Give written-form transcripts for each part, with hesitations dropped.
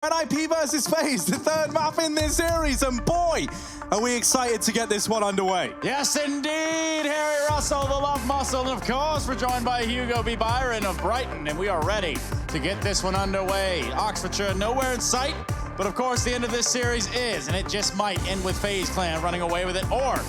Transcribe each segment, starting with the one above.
NIP versus FaZe, the third map in this series, and boy, are we excited to get this one underway. Yes, indeed. Harry Russell, the Love Muscle, and of course, we're joined by Hugo B. Byron of Brighton, and we are ready to get this one underway. Oxfordshire nowhere in sight, but of course, the end of this series is, and it just might end with FaZe Clan running away with it, or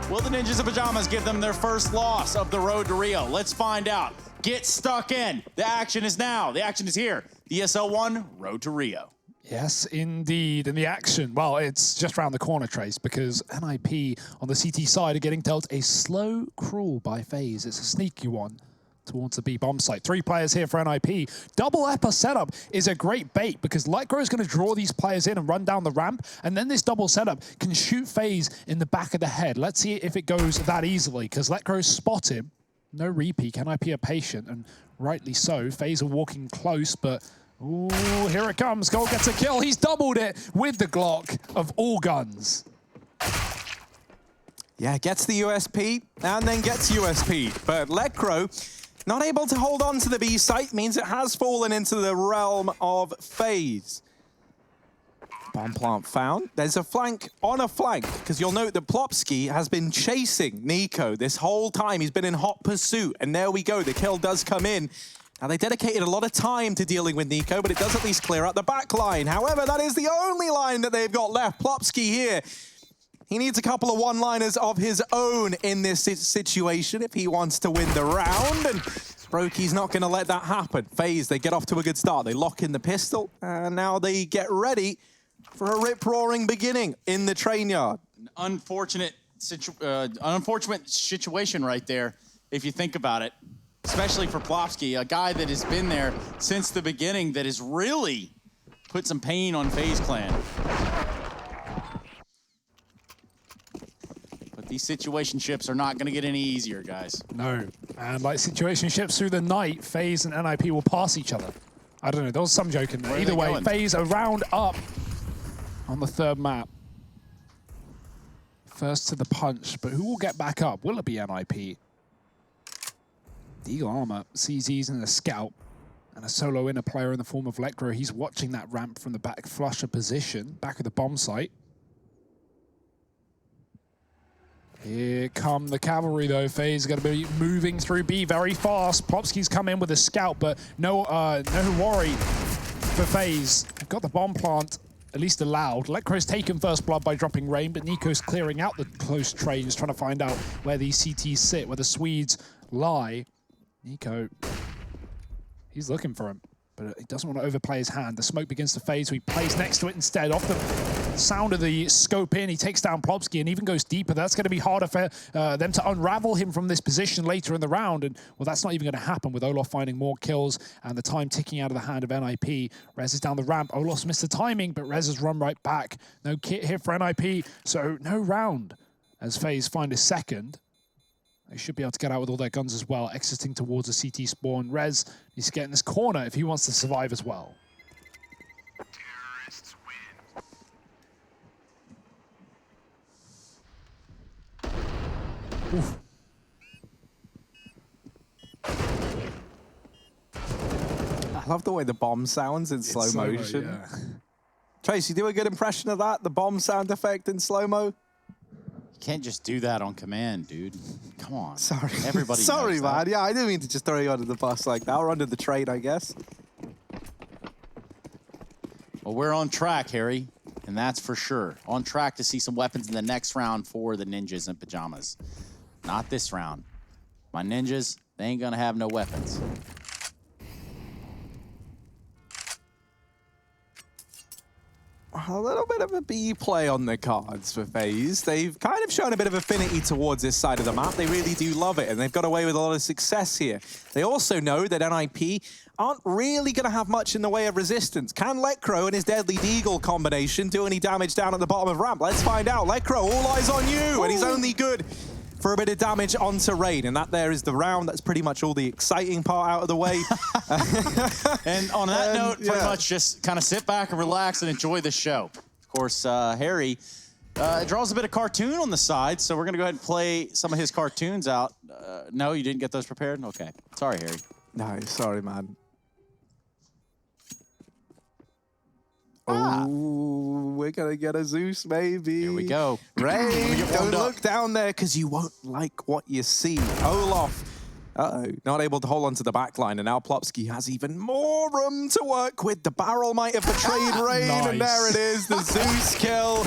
will the Ninjas of Pyjamas give them their first loss of the road to Rio? Let's find out. Get stuck in. The action is now. The action is here. The ESL 1, Road to Rio. Yes, indeed. And the action, well, it's just around the corner, Trace, because NIP on the CT side are getting dealt a slow crawl by FaZe. It's a sneaky one towards the B bomb site. 3 players here for NIP. Double Eppa setup is a great bait because Lightgrow is going to draw these players in and run down the ramp, and then this double setup can shoot FaZe in the back of the head. Let's see if it goes that easily, because Lightgrow spot him. No repeat. NIP are patient, and rightly so. FaZe are walking close, but ooh, here it comes. Gold gets a kill. He's doubled it with the Glock of all guns. Yeah, gets the USP and then gets USP. But Lightgrow not able to hold on to the B site means it has fallen into the realm of FaZe. Bomb plant found. There's a flank on a flank, because you'll note that Plopsky has been chasing Nico this whole time. He's been in hot pursuit, and there we go. The kill does come in. Now, they dedicated a lot of time to dealing with Nico, but it does at least clear out the back line. However, that is the only line that they've got left. Plopsky here, he needs a couple of one-liners of his own in this situation if he wants to win the round, and Brokey's not going to let that happen. FaZe, they get off to a good start. They lock in the pistol, and now they get ready for a rip-roaring beginning in the train yard. An unfortunate situation right there, if you think about it. Especially for Plopsky, a guy that has been there since the beginning that has really put some pain on FaZe Clan. But these situationships are not going to get any easier, guys. No, and like situationships through the night, FaZe and NIP will pass each other. I don't know, there was some joke in there. Either way, FaZe a round up on the third map. First to the punch, but who will get back up? Will it be NIP? Eagle Armor, CZ's in a scout, and a solo inner player in the form of Lightgrow. He's watching that ramp from the back flusher position, back of the bomb site. Here come the cavalry though. FaZe is going to be moving through B very fast. Plopsky's come in with a scout, but no worry for FaZe. They've got the bomb plant at least allowed. Lightgrow's taken first blood by dropping rain, but Nico's clearing out the close trains, trying to find out where these CTs sit, where the Swedes lie. Nico, he's looking for him, but he doesn't want to overplay his hand. The smoke begins to fade, so he plays next to it instead. Off the sound of the scope in, he takes down Plopsky and even goes deeper. That's going to be harder for them to unravel him from this position later in the round. And, well, that's not even going to happen with Olof finding more kills and the time ticking out of the hand of NIP. Rez is down the ramp. Olof's missed the timing, but Rez has run right back. No kit here for NIP, so no round as FaZe find a second. They should be able to get out with all their guns as well, exiting towards a CT spawn. Rez needs to get in this corner if he wants to survive as well. Terrorists win. Oof. I love the way the bomb sounds in slow motion. Yeah. Trace, you do a good impression of that? The bomb sound effect in slow-mo? Can't just do that on command, dude. Come on. Sorry. Everybody Sorry, knows man. that. Yeah, I didn't mean to just throw you under the bus like that, or under the train, I guess. Well, we're on track, Harry, and that's for sure. On track to see some weapons in the next round for the Ninjas in Pyjamas. Not this round. My Ninjas, they ain't gonna have no weapons. A little bit of a B play on the cards for FaZe. They've kind of shown a bit of affinity towards this side of the map. They really do love it, and they've got away with a lot of success here. They also know that NIP aren't really going to have much in the way of resistance. Can Lightgrow and his Deadly Deagle combination do any damage down at the bottom of ramp? Let's find out. Lightgrow, all eyes on you, and he's only good for a bit of damage onto Rain, and that there is the round. That's pretty much all the exciting part out of the way. And on that note, pretty much just kind of sit back and relax and enjoy the show. Of course, Harry draws a bit of cartoon on the side, so we're going to go ahead and play some of his cartoons out. No, you didn't get those prepared? Okay. Sorry, Harry. No, sorry, man. Oh, we're going to get a Zeus, maybe. Here we go. Rain, Get don't warmed up. look down there because you won't like what you see. Olaf, not able to hold on to the back line, and now Plopsky has even more room to work with. The barrel might have betrayed Rain, and there it is, the Zeus kill.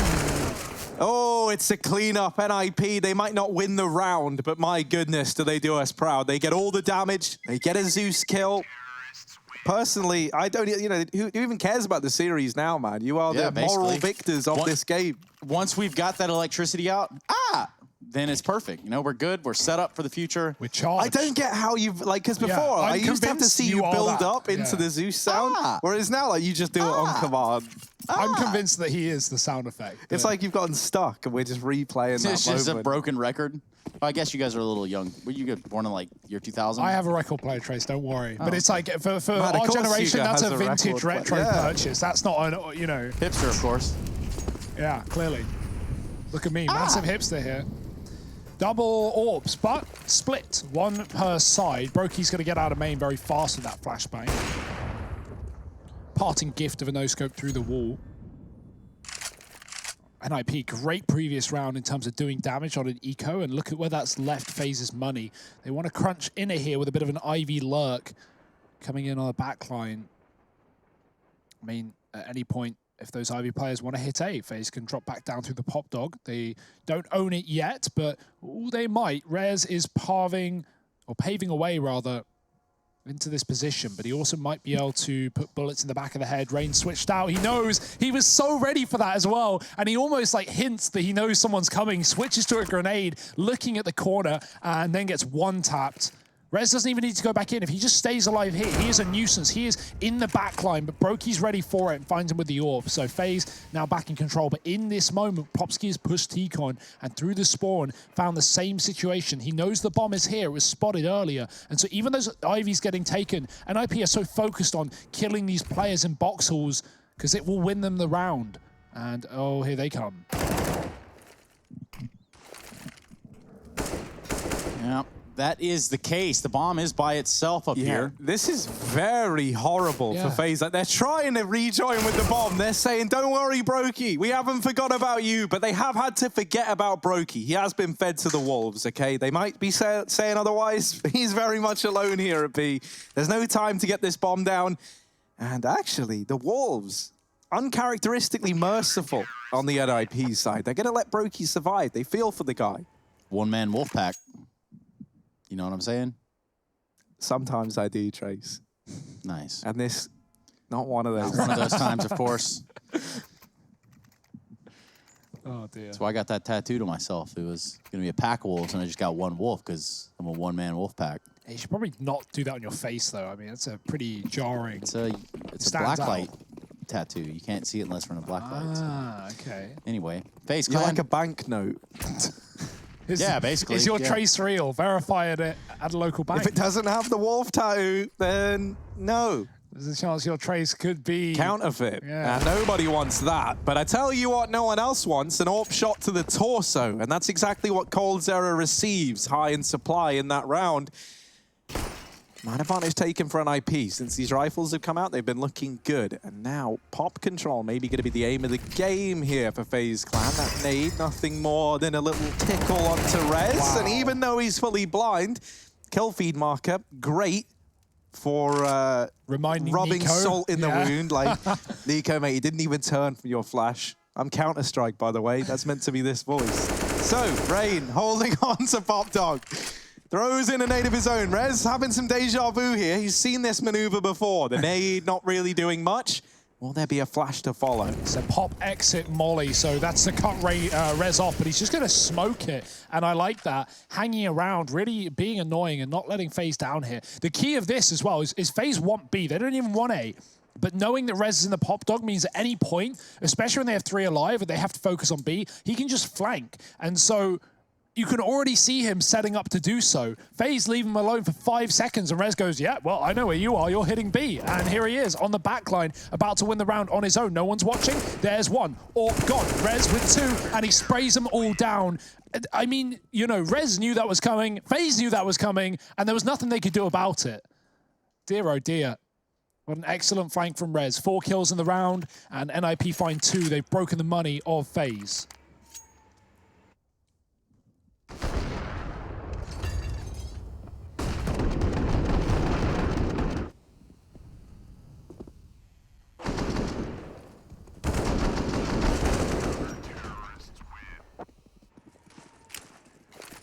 Oh, it's a cleanup. NIP, they might not win the round, but my goodness, do they do us proud. They get all the damage, they get a Zeus kill. Personally, I don't, who even cares about the series now, man? You are the moral victors of this game. Once we've got that electricity out, then it's perfect. We're good. We're set up for the future. We're charged. I don't get how you've, because before, I used to have to see you build up into the Zeus sound, whereas now, you just do it on command. I'm convinced that he is the sound effect. It's like you've gotten stuck, and we're just replaying that It's just moment. a broken record. I guess you guys are a little young. Were you born in year 2000? I have a record player, Trace, don't worry. But it's like, for Man, our generation, that's has a a vintage record retro player. purchase. That's not an, Hipster, of course. Yeah, clearly. Look at me, massive hipster here. Double orbs, but split. One per side. Brokey's going to get out of main very fast with that flashbang. Parting gift of a no-scope through the wall. NIP, great previous round in terms of doing damage on an eco, and look at where that's left FaZe's money. They want to crunch inner here with a bit of an Ivy lurk coming in on the back line. I mean, at any point, if those Ivy players want to hit A, FaZe can drop back down through the pop dog. They don't own it yet, but they might. Rez is paving a way, rather, into this position, but he also might be able to put bullets in the back of the head. Rain switched out. He knows. He was so ready for that as well, and he almost hints that he knows someone's coming, switches to a grenade, looking at the corner, and then gets one-tapped. Rez doesn't even need to go back in. If he just stays alive here, he is a nuisance. He is in the back line, but Brokey's ready for it and finds him with the orb. So FaZe now back in control. But in this moment, Plopsky has pushed T-Con and through the spawn found the same situation. He knows the bomb is here. It was spotted earlier. And so even those Ivy's getting taken, NIP are so focused on killing these players in box halls because it will win them the round. And oh, here they come. Yeah. That is the case. The bomb is by itself up here. This is very horrible for FaZe. They're trying to rejoin with the bomb. They're saying, don't worry, Brokey. We haven't forgot about you. But they have had to forget about Brokey. He has been fed to the wolves, okay? They might be saying otherwise. He's very much alone here at B. There's no time to get this bomb down. And actually, the wolves, uncharacteristically merciful on the NIP side. They're going to let Brokey survive. They feel for the guy. One-man wolf pack. You know what I'm saying? Sometimes I do, Trace. Nice. And this, not one of those. One of those times, of course. Oh, dear. That's why I got that tattooed on myself. It was going to be a pack of wolves, and I just got one wolf because I'm a one-man wolf pack. You should probably not do that on your face, though. I mean, it's a pretty jarring. It's a blacklight tattoo. You can't see it unless we're in a blacklight. Ah, okay. Anyway, FaZe You're Clan. like a banknote. Yeah, basically. Is your trace real? Verify it at a local bank. If it doesn't have the wolf tattoo, then no. There's a chance your trace could be Counterfeit. Yeah. And nobody wants that. But I tell you what no one else wants, an AWP shot to the torso. And that's exactly what coldzera receives, high in supply in that round. Man advantage taken for an IP. Since these rifles have come out, they've been looking good. And now, pop control maybe going to be the aim of the game here for FaZe Clan. That nade, nothing more than a little tickle onto Rez. Wow. And even though he's fully blind, kill feed marker, great for reminding rubbing Nico. salt in the wound. Like, Nico, mate, he didn't even turn from your flash. I'm Counter-Strike, by the way. That's meant to be this voice. So, Rain holding on to Pop Dog. Throws in a nade of his own. Rez having some deja vu here. He's seen this maneuver before. The nade not really doing much. Will there be a flash to follow? So pop exit molly. So that's to cut Rez off, but he's just going to smoke it. And I like that. Hanging around, really being annoying and not letting FaZe down here. The key of this as well is FaZe want B. They don't even want A. But knowing that Rez is in the pop dog means at any point, especially when they have 3 alive and they have to focus on B, he can just flank. And so you can already see him setting up to do so. FaZe leave him alone for 5 seconds, and Rez goes, yeah, well, I know where you are. You're hitting B. And here he is on the back line, about to win the round on his own. No one's watching. There's one. Or gone. Rez with 2, and he sprays them all down. I mean, you know, Rez knew that was coming. FaZe knew that was coming, and there was nothing they could do about it. Dear, oh dear. What an excellent flank from Rez. 4 kills in the round, and NIP find 2. They've broken the money of FaZe.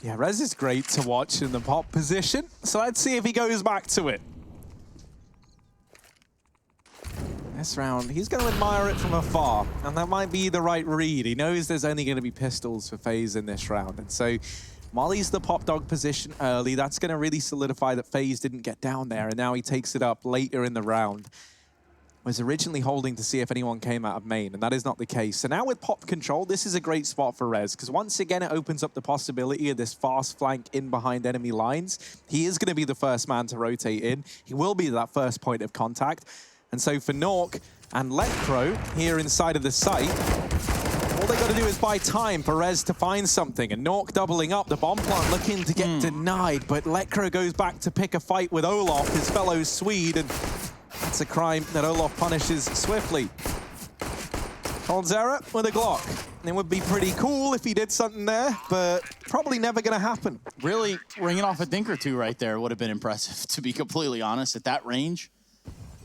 Yeah, Rez is great to watch in the pop position, so let's see if he goes back to it. This round, he's going to admire it from afar, and that might be the right read. He knows there's only going to be pistols for FaZe in this round, and so Molly's the pop dog position early. That's going to really solidify that FaZe didn't get down there, and now he takes it up later in the round. Was originally holding to see if anyone came out of main, and that is not the case. So now with pop control, this is a great spot for Rez, because once again it opens up the possibility of this fast flank in behind enemy lines. He is going to be the first man to rotate in. He will be that first point of contact. And so for Nork and Letcro here inside of the site, all they got to do is buy time for Rez to find something. And Nork doubling up, the bomb plant looking to get denied, but Letcro goes back to pick a fight with Olof, his fellow Swede, and that's a crime that Olof punishes swiftly. Coldzera with a Glock. It would be pretty cool if he did something there, but probably never going to happen. Really ringing off a dink or two right there would have been impressive, to be completely honest, at that range.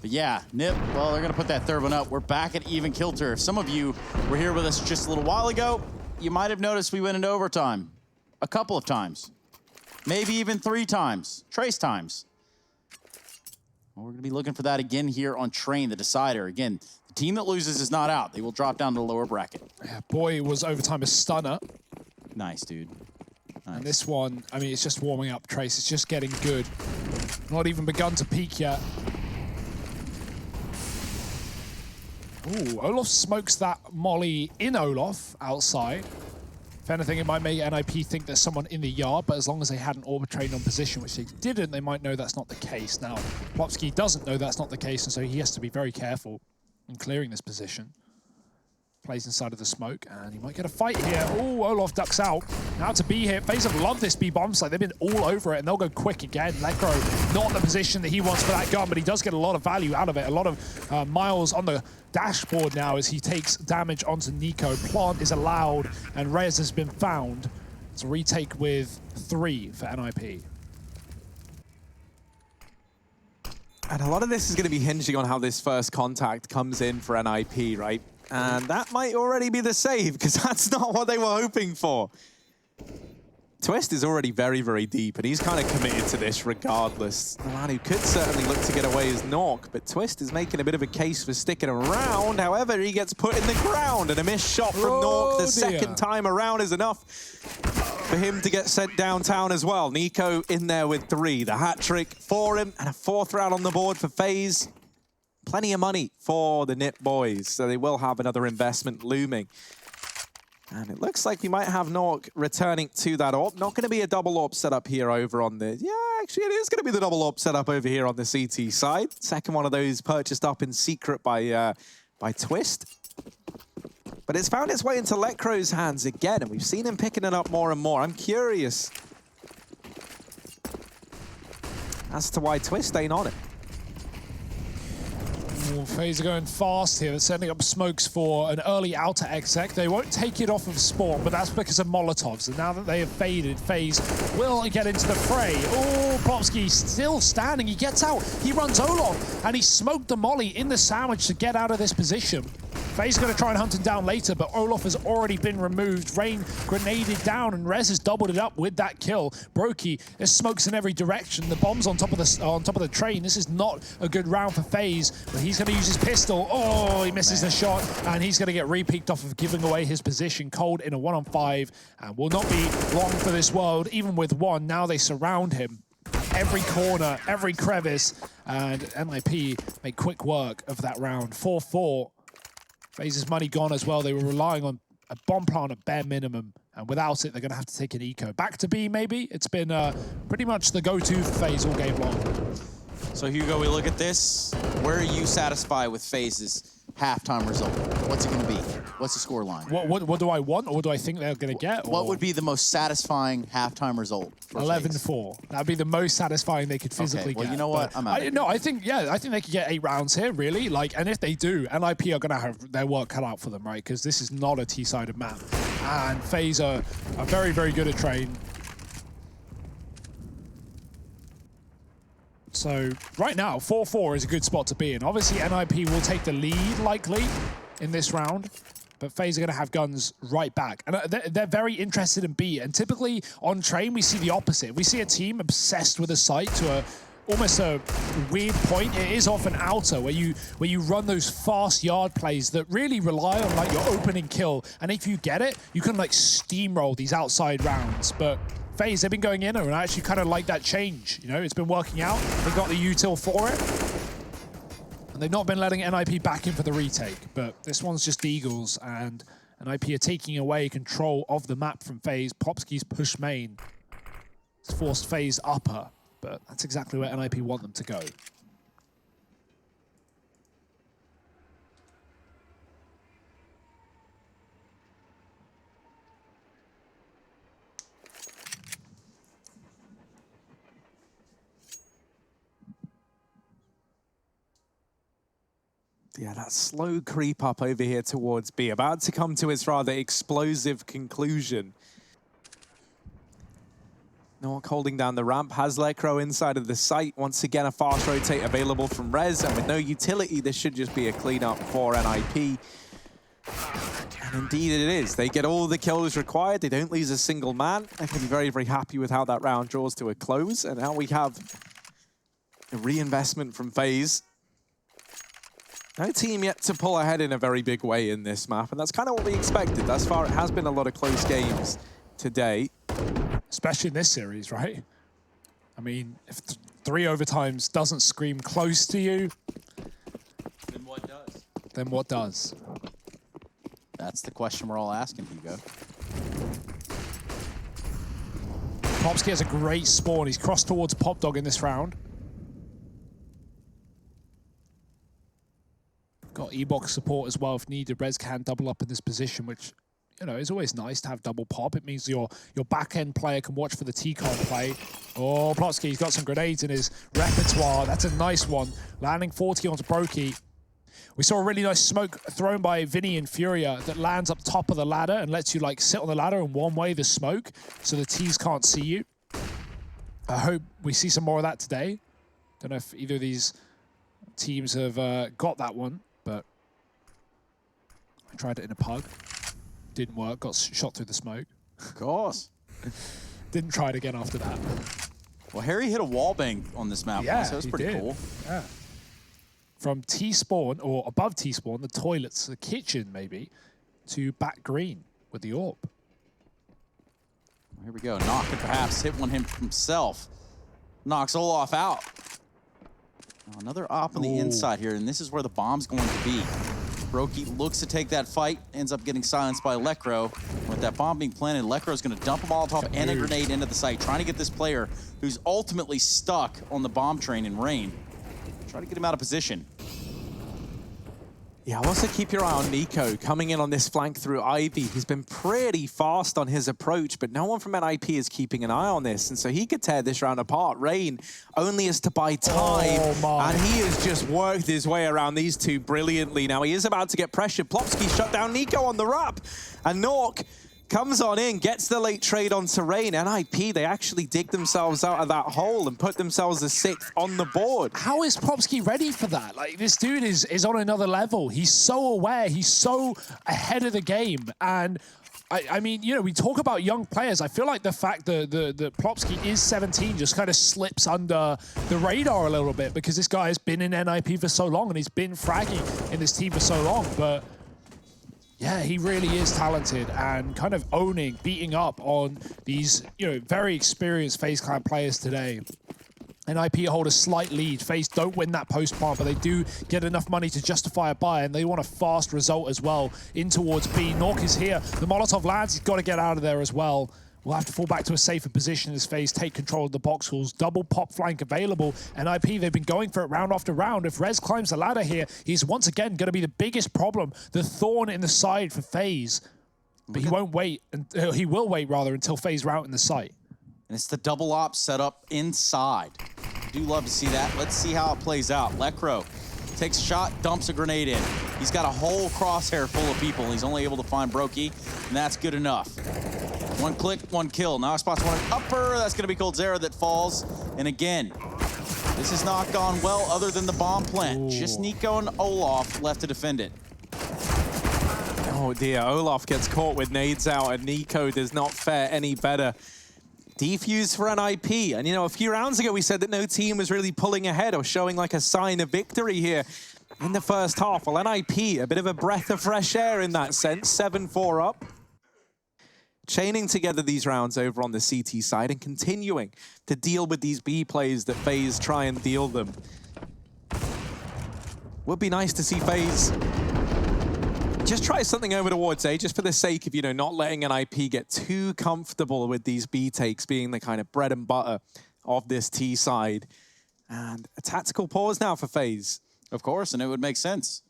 But yeah, Nip, well, they're going to put that third one up. We're back at even kilter. If some of you were here with us just a little while ago, you might have noticed we went into overtime a couple of times, maybe even 3 times, trace times. Well, we're going to be looking for that again here on Train, the decider. Again, the team that loses is not out. They will drop down to the lower bracket. Yeah, boy, was overtime a stunner. Nice, dude. Nice. And this one, I mean, it's just warming up, Trace. It's just getting good. Not even begun to peak yet. Ooh, Olof smokes that molly in Olof outside. If anything, it might make NIP think there's someone in the yard, but as long as they had an orbit train on position, which they didn't, they might know that's not the case. Now, Plopsky doesn't know that's not the case, and so he has to be very careful in clearing this position. Plays inside of the smoke, and he might get a fight here. Oh, Olof ducks out. Now to B here. FaZe have loved this B bomb site. They've been all over it, and they'll go quick again. Letcro, not the position that he wants for that gun, but he does get a lot of value out of it. A lot of miles on the dashboard now as he takes damage onto Nico. Plant is allowed, and Reyes has been found. It's a retake with 3 for NIP. And a lot of this is going to be hinging on how this first contact comes in for NIP, right? And that might already be the save, because that's not what they were hoping for. Twist is already very, very deep, and he's kind of committed to this regardless. The man who could certainly look to get away is Nork, but Twist is making a bit of a case for sticking around. However, he gets put in the ground, and a missed shot from Nork the second time around is enough for him to get sent downtown as well. Nico in there with 3. The hat trick for him, and a 4th round on the board for FaZe. Plenty of money for the Nip boys, so they will have another investment looming. And it looks like we might have Nork returning to that AWP. Not going to be a double AWP setup here over on the... Yeah, actually it is going to be the double AWP setup over here on the CT side. Second one of those purchased up in secret by Twist. But it's found its way into Letcro's hands again, and we've seen him picking it up more and more. I'm curious as to why Twist ain't on it. FaZe are going fast here. They're sending up smokes for an early outer exec. They won't take it off of spawn, but that's because of Molotovs. And now that they have faded, FaZe will get into the fray. Oh, Plopsky still standing. He gets out. He runs Olof, and he smoked the molly in the sandwich to get out of this position. FaZe going to try and hunt him down later, but Olof has already been removed. Rain grenaded down, and Rez has doubled it up with that kill. Brokey, there's smokes in every direction. The bomb's on top of the train. This is not a good round for FaZe, but he's going to use his pistol. Oh, he misses the shot, and he's going to get re-peeked off of giving away his position. Cold in a 1-on-5, and will not be long for this world, even with 1. Now they surround him. Every corner, every crevice, and NIP make quick work of that round. 4-4. FaZe's money gone as well. They were relying on a bomb plant at bare minimum, and without it, they're going to have to take an eco. Back to B, maybe? It's been pretty much the go-to for FaZe all game long. So, Hugo, we look at this. Where are you satisfied with FaZe's halftime result? What's it going to be? What's the score line? What do I want, or what do I think they're going to get? What would be the most satisfying halftime result? 11-4. That'd be the most satisfying they could physically well, get. you know what? I'm out. I think they could get 8 rounds here, really. Like, and if they do, NIP are going to have their work cut out for them, right? Because this is not a T-sided map, and FaZe are very, very good at train. So right now, 4-4 is a good spot to be in. Obviously, NIP will take the lead, likely, in this round. But FaZe are going to have guns right back. And they're very interested in B. And typically, on train, we see the opposite. We see a team obsessed with a site to almost a weird point. It is often outer, where you run those fast yard plays that really rely on like your opening kill. And if you get it, you can like steamroll these outside rounds. But FaZe, they've been going in and I actually kind of like that change. You know, it's been working out. They got the util for it. And they've not been letting NIP back in for the retake. But this one's just Eagles, and NIP are taking away control of the map from FaZe. Popsky's push main. It's forced FaZe upper, but that's exactly where NIP want them to go. Yeah, that slow creep up over here towards B, about to come to its rather explosive conclusion. Nork holding down the ramp, has Lecro inside of the site. Once again, a fast rotate available from Rez, and with no utility, this should just be a cleanup for NIP. And indeed it is. They get all the kills required. They don't lose a single man. They can be very, very happy with how that round draws to a close. And now we have a reinvestment from FaZe. No team yet to pull ahead in a very big way in this map, and that's kind of what we expected. Thus far, it has been a lot of close games today. Especially in this series, right? I mean, if 3 overtimes doesn't scream close to you, Then what does? Then what does? That's the question we're all asking, Hugo. Popsky has a great spawn. He's crossed towards Pop Dog in this round. Got E-Box support as well if needed. Rez can double up in this position, which, you know, is always nice to have double pop. It means your back-end player can watch for the T-con play. Oh, Plotsky's got some grenades in his repertoire. That's a nice one. Landing 40 onto Brokey. We saw a really nice smoke thrown by Vinny and Furia that lands up top of the ladder and lets you, like, sit on the ladder and one-way the smoke so the T's can't see you. I hope we see some more of that today. Don't know if either of these teams have got that one. But I tried it in a pug. Didn't work. Got shot through the smoke. Of course. Didn't try it again after that. Well, Harry hit a wallbang on this map. Yeah, so it was pretty cool. Yeah. From T-spawn, or above T-spawn, the toilets, the kitchen maybe, to back green with the AWP. Here we go. Nock could perhaps hit one himself. Knocks Olaf out. Another op on the inside here, and this is where the bomb's going to be. Brokey looks to take that fight, ends up getting silenced by Lecro. With that bomb being planted, Lecro's going to dump a Molotov and a grenade into the site, trying to get this player who's ultimately stuck on the bomb train in rain. Try to get him out of position. Yeah, also keep your eye on Nico coming in on this flank through Ivy. He's been pretty fast on his approach, but no one from NIP is keeping an eye on this, and so he could tear this round apart. Rain only is to buy time, and he has just worked his way around these two brilliantly. Now he is about to get pressured. Plopsky shut down Nico on the wrap, and Nork comes on in, gets the late trade onto Rain. NIP, they actually dig themselves out of that hole and put themselves as 6th on the board. How is Popsky ready for that? Like, this dude is on another level. He's so aware. He's so ahead of the game. And I mean, you know, we talk about young players. I feel like the fact that Plopsky is 17 just kind of slips under the radar a little bit because this guy has been in NIP for so long and he's been fragging in this team for so long. But yeah, he really is talented and kind of beating up on these, you know, very experienced FaZe Clan players today. NIP hold a slight lead. FaZe don't win that post plant, but they do get enough money to justify a buy, and they want a fast result as well in towards B. Nork is here. The Molotov lands. He's got to get out of there as well. will have to fall back to a safer position as FaZe take control of the box halls. Double pop flank available. NIP, they've been going for it round after round. If Rez climbs the ladder here, he's once again going to be the biggest problem, the thorn in the side for FaZe. But he won't wait, he will wait rather until FaZe route in the site. And it's the double op set up inside. I do love to see that. Let's see how it plays out. Lekro takes a shot, dumps a grenade in. He's got a whole crosshair full of people, and he's only able to find Brokey, and that's good enough. One click, one kill. Now spots one upper. That's going to be Coldzera that falls. And again, this has not gone well other than the bomb plant. Ooh. Just Nico and Olaf left to defend it. Oh dear, Olaf gets caught with nades out, and Nico does not fare any better. Defuse for NIP, and you know, a few rounds ago we said that no team was really pulling ahead or showing like a sign of victory here in the first half. Well, NIP, a bit of a breath of fresh air in that sense, 7-4 up. Chaining together these rounds over on the CT side and continuing to deal with these B plays that FaZe try and deal them. Would be nice to see FaZe just try something over towards A, just for the sake of, you know, not letting NIP get too comfortable with these B takes being the kind of bread and butter of this T side. And a tactical pause now for FaZe. Of course, and it would make sense.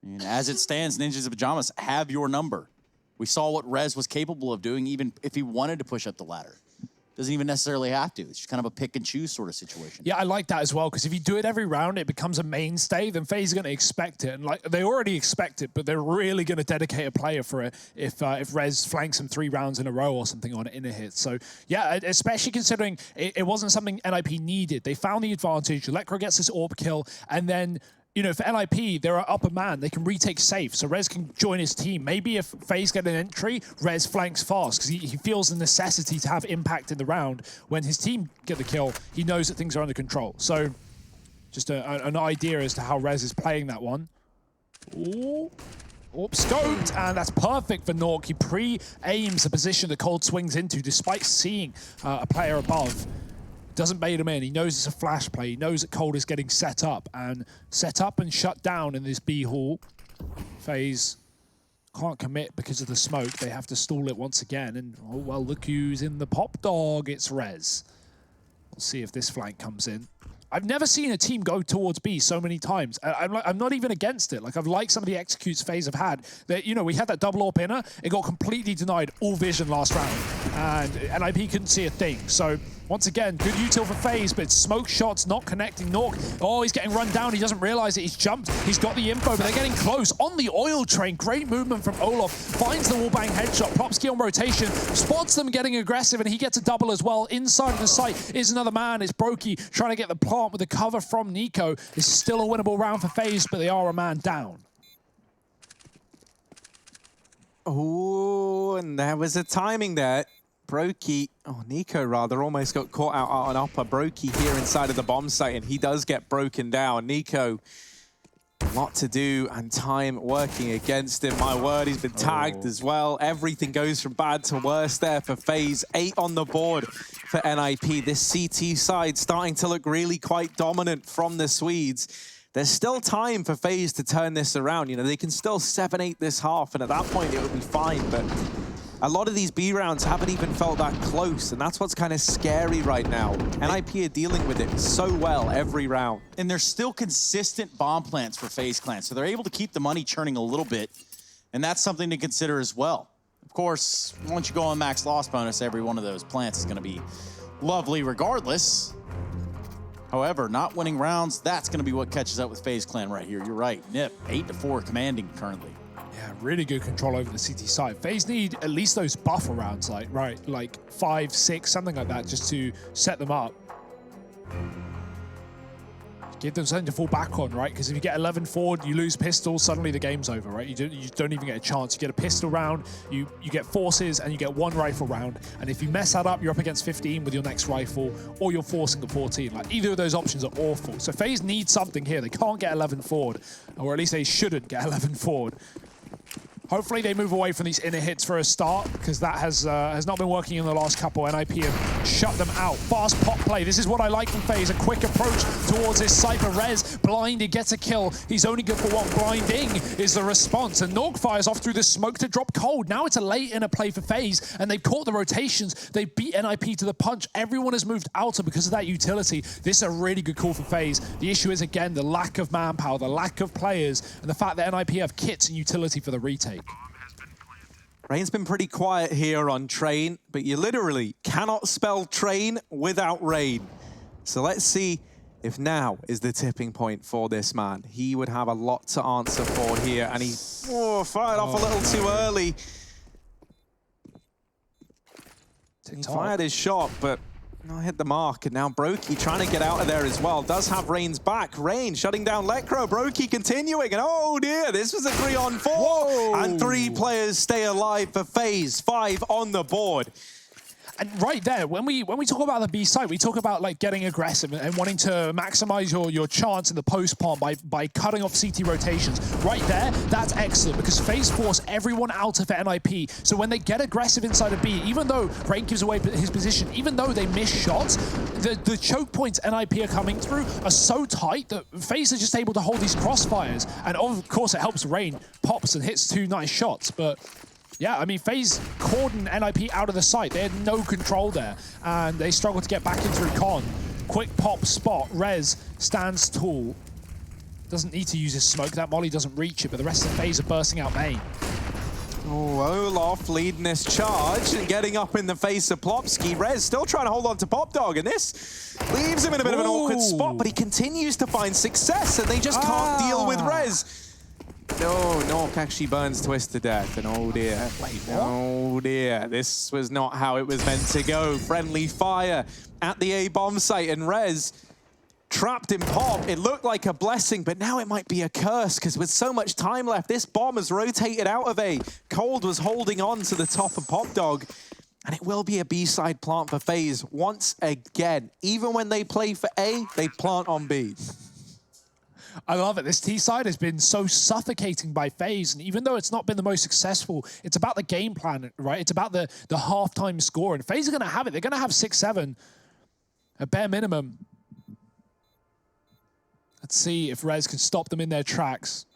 And as it stands, Ninjas of Pyjamas have your number. We saw what Rez was capable of doing, even if he wanted to push up the ladder. Doesn't even necessarily have to. It's just kind of a pick and choose sort of situation. Yeah, I like that as well, because if you do it every round, it becomes a mainstay, then FaZe are going to expect it. And like they already expect it, but they're really going to dedicate a player for it if Rez flanks them 3 rounds in a row or something on inner hit. So yeah, especially considering it wasn't something NIP needed. They found the advantage. Lekro gets this AWP kill, and then, you know, for NIP, they're an upper man. They can retake safe, so Rez can join his team. Maybe if FaZe get an entry, Rez flanks fast, because he feels the necessity to have impact in the round. When his team get the kill, he knows that things are under control. So, just an idea as to how Rez is playing that one. Ooh. Oops, scoped, and that's perfect for Nork. He pre-aims the position that Cold swings into, despite seeing a player above. Doesn't bait him in. He knows it's a flash play. He knows that Cold is getting set up and shut down in this B hall. FaZe can't commit because of the smoke. They have to stall it once again. And, oh, well, look who's in the pop dog. It's Rez. We'll see if this flank comes in. I've never seen a team go towards B so many times. I'm not even against it. Like, I've liked some of the executes FaZe have had. That, you know, we had that double AWP inner. It got completely denied all vision last round. And NIP couldn't see a thing. So, once again, good util for FaZe, but smoke shots not connecting Nork. Oh, he's getting run down. He doesn't realize it. He's jumped. He's got the info, but they're getting close. On the oil train, great movement from Olaf. Finds the wallbang headshot. Popsky on rotation. Spots them getting aggressive, and he gets a double as well. Inside of the site is another man. It's Brokey trying to get the plant with the cover from Nico. This is still a winnable round for FaZe, but they are a man down. Oh, and there was a timing there. Brokey, Nico rather, almost got caught out on upper. Brokey here inside of the bomb site, and he does get broken down. Nico, a lot to do, and time working against him. My word, he's been tagged as well. Everything goes from bad to worse there for FaZe. 8 on the board for NIP. This CT side starting to look really quite dominant from the Swedes. There's still time for FaZe to turn this around. You know, they can still 7-8 this half, and at that point it would be fine, but a lot of these B rounds haven't even felt that close, and that's what's kind of scary right now. NIP are dealing with it so well every round. And there's still consistent bomb plants for FaZe Clan, so they're able to keep the money churning a little bit, and that's something to consider as well. Of course, once you go on max loss bonus, every one of those plants is going to be lovely regardless. However, not winning rounds, that's going to be what catches up with FaZe Clan right here. You're right, Nip, 8-4 commanding currently. Yeah, really good control over the CT side. FaZe need at least those buffer rounds, like 5, 6, something like that, just to set them up. Give them something to fall back on, right? Because if you get 11 forward, you lose pistol, suddenly the game's over, right? You don't even get a chance. You get a pistol round, you get forces, and you get 1 rifle round. And if you mess that up, you're up against 15 with your next rifle, or you're forcing a 14. Like, either of those options are awful. So FaZe needs something here. They can't get 11 forward, or at least they shouldn't get 11 forward. Hopefully they move away from these inner hits for a start, because that has not been working in the last couple. NIP have shut them out. Fast pop play. This is what I like from FaZe. A quick approach towards this site for Rez. blinded, gets a kill. He's only good for one. Blinding is the response. And Norg fires off through the smoke to drop cold. Now it's a late inner play for FaZe, and they've caught the rotations. They beat NIP to the punch. Everyone has moved outer because of that utility. This is a really good call for FaZe. The issue is, again, the lack of manpower, the lack of players, and the fact that NIP have kits and utility for the retake. Rain's been pretty quiet here on Train, but you literally cannot spell Train without Rain. So let's see if now is the tipping point for this man. He would have a lot to answer for here, and he fired off a little too early. He fired his shot, but not hit the mark, and now Brokey trying to get out of there as well. Does have Rain's back. Rain shutting down Lecro. Brokey continuing, and oh dear, this was a 3-on-4. Whoa. And 3 players stay alive for FaZe. 5 on the board. And right there, when we talk about the B side, we talk about like getting aggressive and wanting to maximize your chance in the post plant by cutting off CT rotations. Right there, that's excellent because FaZe force everyone out of NIP. So when they get aggressive inside of B, even though Rain gives away his position, even though they miss shots, the choke points NIP are coming through are so tight that FaZe are just able to hold these crossfires. And of course, it helps Rain pops and hits 2 nice shots, but yeah, I mean, FaZe cordoned NIP out of the site. They had no control there, and they struggled to get back in through Con. Quick pop spot. Rez stands tall. Doesn't need to use his smoke. That molly doesn't reach it, but the rest of FaZe are bursting out main. Oh, Olaf leading this charge and getting up in the face of Plopsky. Rez still trying to hold on to Popdog, and this leaves him in a bit of an awkward spot, but he continues to find success, and they just can't deal with Rez. No, Nork actually burns Twist to death, and oh dear. Wait, what? Oh dear, this was not how it was meant to go. Friendly fire at the A bomb site, and Rez trapped in Pop. It looked like a blessing, but now it might be a curse, because with so much time left, this bomb has rotated out of A. Cold was holding on to the top of Popdog, and it will be a B-side plant for FaZe once again. Even when they play for A, they plant on B. I love it. This T side has been so suffocating by FaZe, and even though it's not been the most successful, it's about the game plan, right? It's about the halftime score, and FaZe are going to have it. They're going to have 6-7 at bare minimum. Let's see if Rez can stop them in their tracks.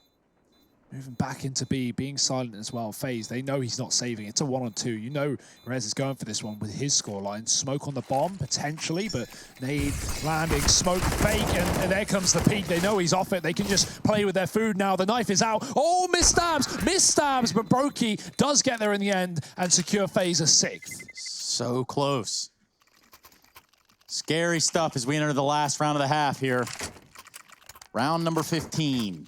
Moving back into B, being silent as well. FaZe, they know he's not saving. It's a 1-on-2. You know Rez is going for this one with his scoreline. Smoke on the bomb, potentially, but nade landing, smoke fake, and there comes the peak. They know he's off it. They can just play with their food now. The knife is out. Oh, misstabs, but Brokey does get there in the end and secure FaZe a 6th. So close. Scary stuff as we enter the last round of the half here. Round number 15.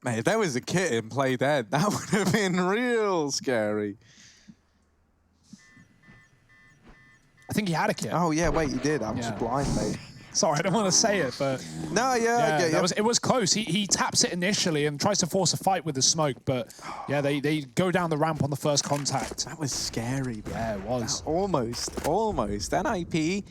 Man, if there was a kit in play then, that would have been real scary. I think he had a kit. Oh, yeah, wait, he did. I'm just blind, mate. Sorry, I don't want to say it, but... No, yeah, I get it was close. He taps it initially and tries to force a fight with the smoke, but yeah, they go down the ramp on the first contact. That was scary, bro. Yeah, it was. Almost. NIP...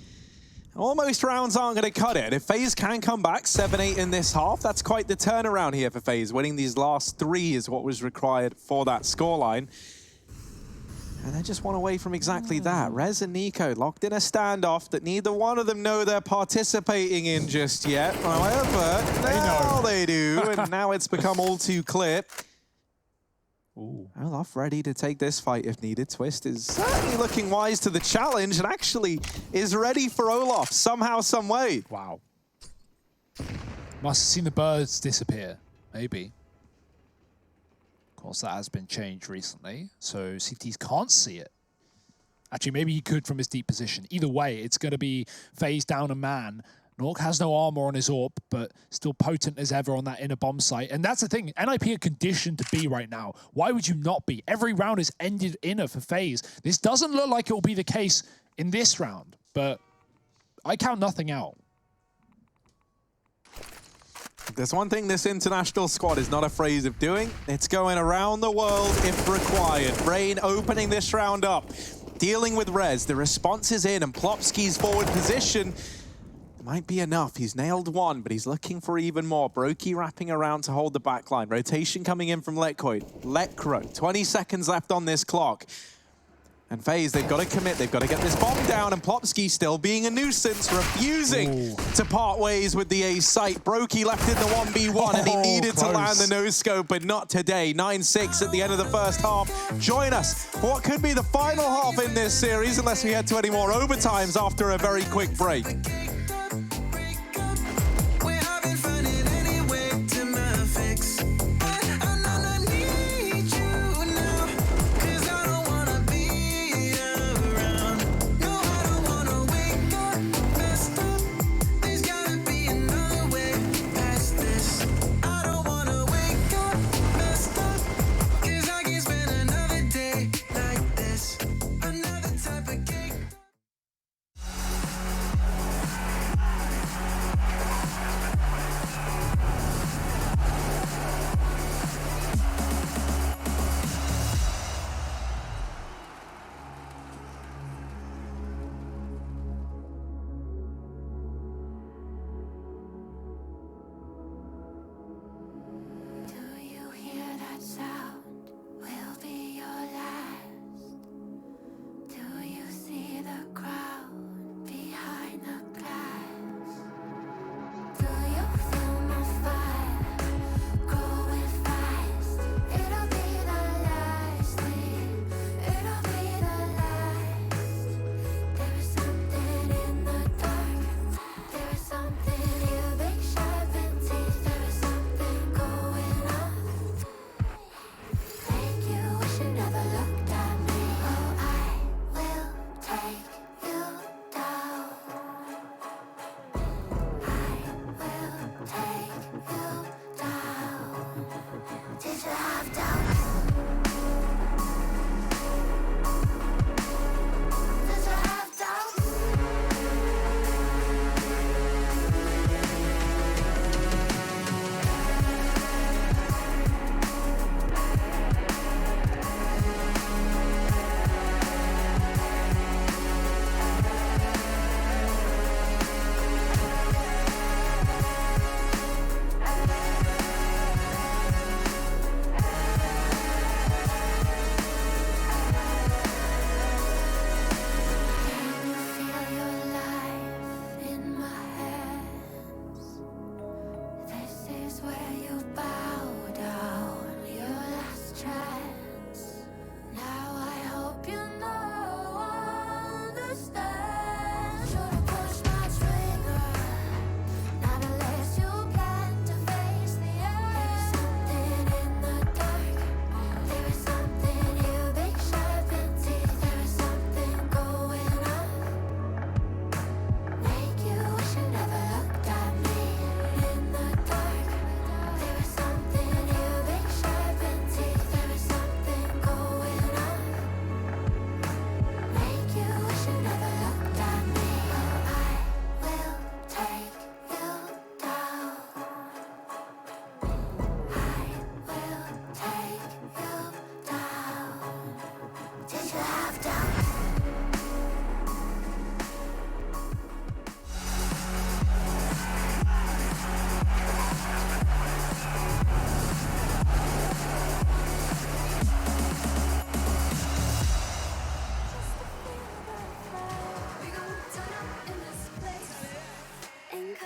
Almost rounds aren't going to cut it. If FaZe can come back 7-8 in this half, that's quite the turnaround here for FaZe. Winning these last 3 is what was required for that scoreline. And they're just one away from exactly that. Rez and Nico locked in a standoff that neither one of them know they're participating in just yet. However, now they do, and now it's become all too clear. Ooh. Olaf ready to take this fight if needed. Twist is certainly looking wise to the challenge and actually is ready for Olaf somehow, some way. Wow. Must have seen the birds disappear, maybe. Of course, that has been changed recently, so CTs can't see it. Actually, maybe he could from his deep position. Either way, it's going to be FaZe down a man. Nork has no armor on his AWP, but still potent as ever on that inner bomb site. And that's the thing, NIP are conditioned to be right now. Why would you not be? Every round is ended inner for FaZe. This doesn't look like it will be the case in this round, but I count nothing out. There's one thing this international squad is not afraid of doing. It's going around the world if required. Rain opening this round up, dealing with Rez. The response is in, and Plopsky's forward position might be enough. He's nailed one, but he's looking for even more. Brokey wrapping around to hold the back line. Rotation coming in from Lecro. 20 seconds left on this clock. And FaZe, they've got to commit, they've got to get this bomb down, and Plopsky still being a nuisance, refusing to part ways with the A site. Brokey left in the 1v1, and he needed to land the no-scope, but not today. 9-6 at the end of the first half. Join us for what could be the final half in this series, unless we head to any more overtimes after a very quick break.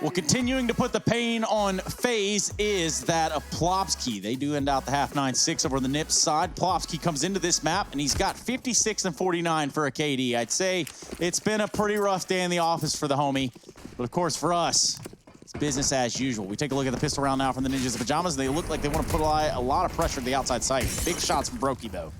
Well, continuing to put the pain on FaZe is that of Plopsky. They do end out the half 9-6 over on the Nips side. Plopsky comes into this map, and he's got 56 and 49 for a KD. I'd say it's been a pretty rough day in the office for the homie. But, of course, for us, it's business as usual. We take a look at the pistol round now from the Ninjas of Pyjamas. They look like they want to put a lot of pressure at the outside site. Big shots from Brokey, though.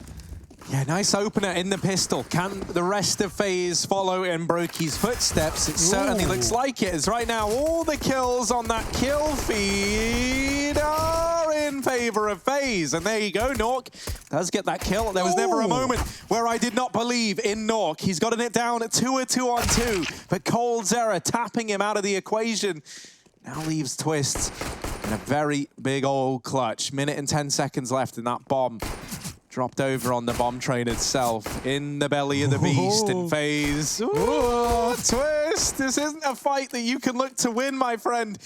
Yeah, nice opener in the pistol. Can the rest of FaZe follow in Brokey's footsteps? It certainly looks like it, as right now all the kills on that kill feed are in favor of FaZe. And there you go, Nork does get that kill. There was never a moment where I did not believe in Nork. He's gotten it down at 2 on 2, but Cold's error tapping him out of the equation now leaves Twists in a very big old clutch. Minute and 10 seconds left, and that bomb dropped over on the bomb train itself in the belly of the beast in FaZe. Ooh, Twist, this isn't a fight that you can look to win, my friend.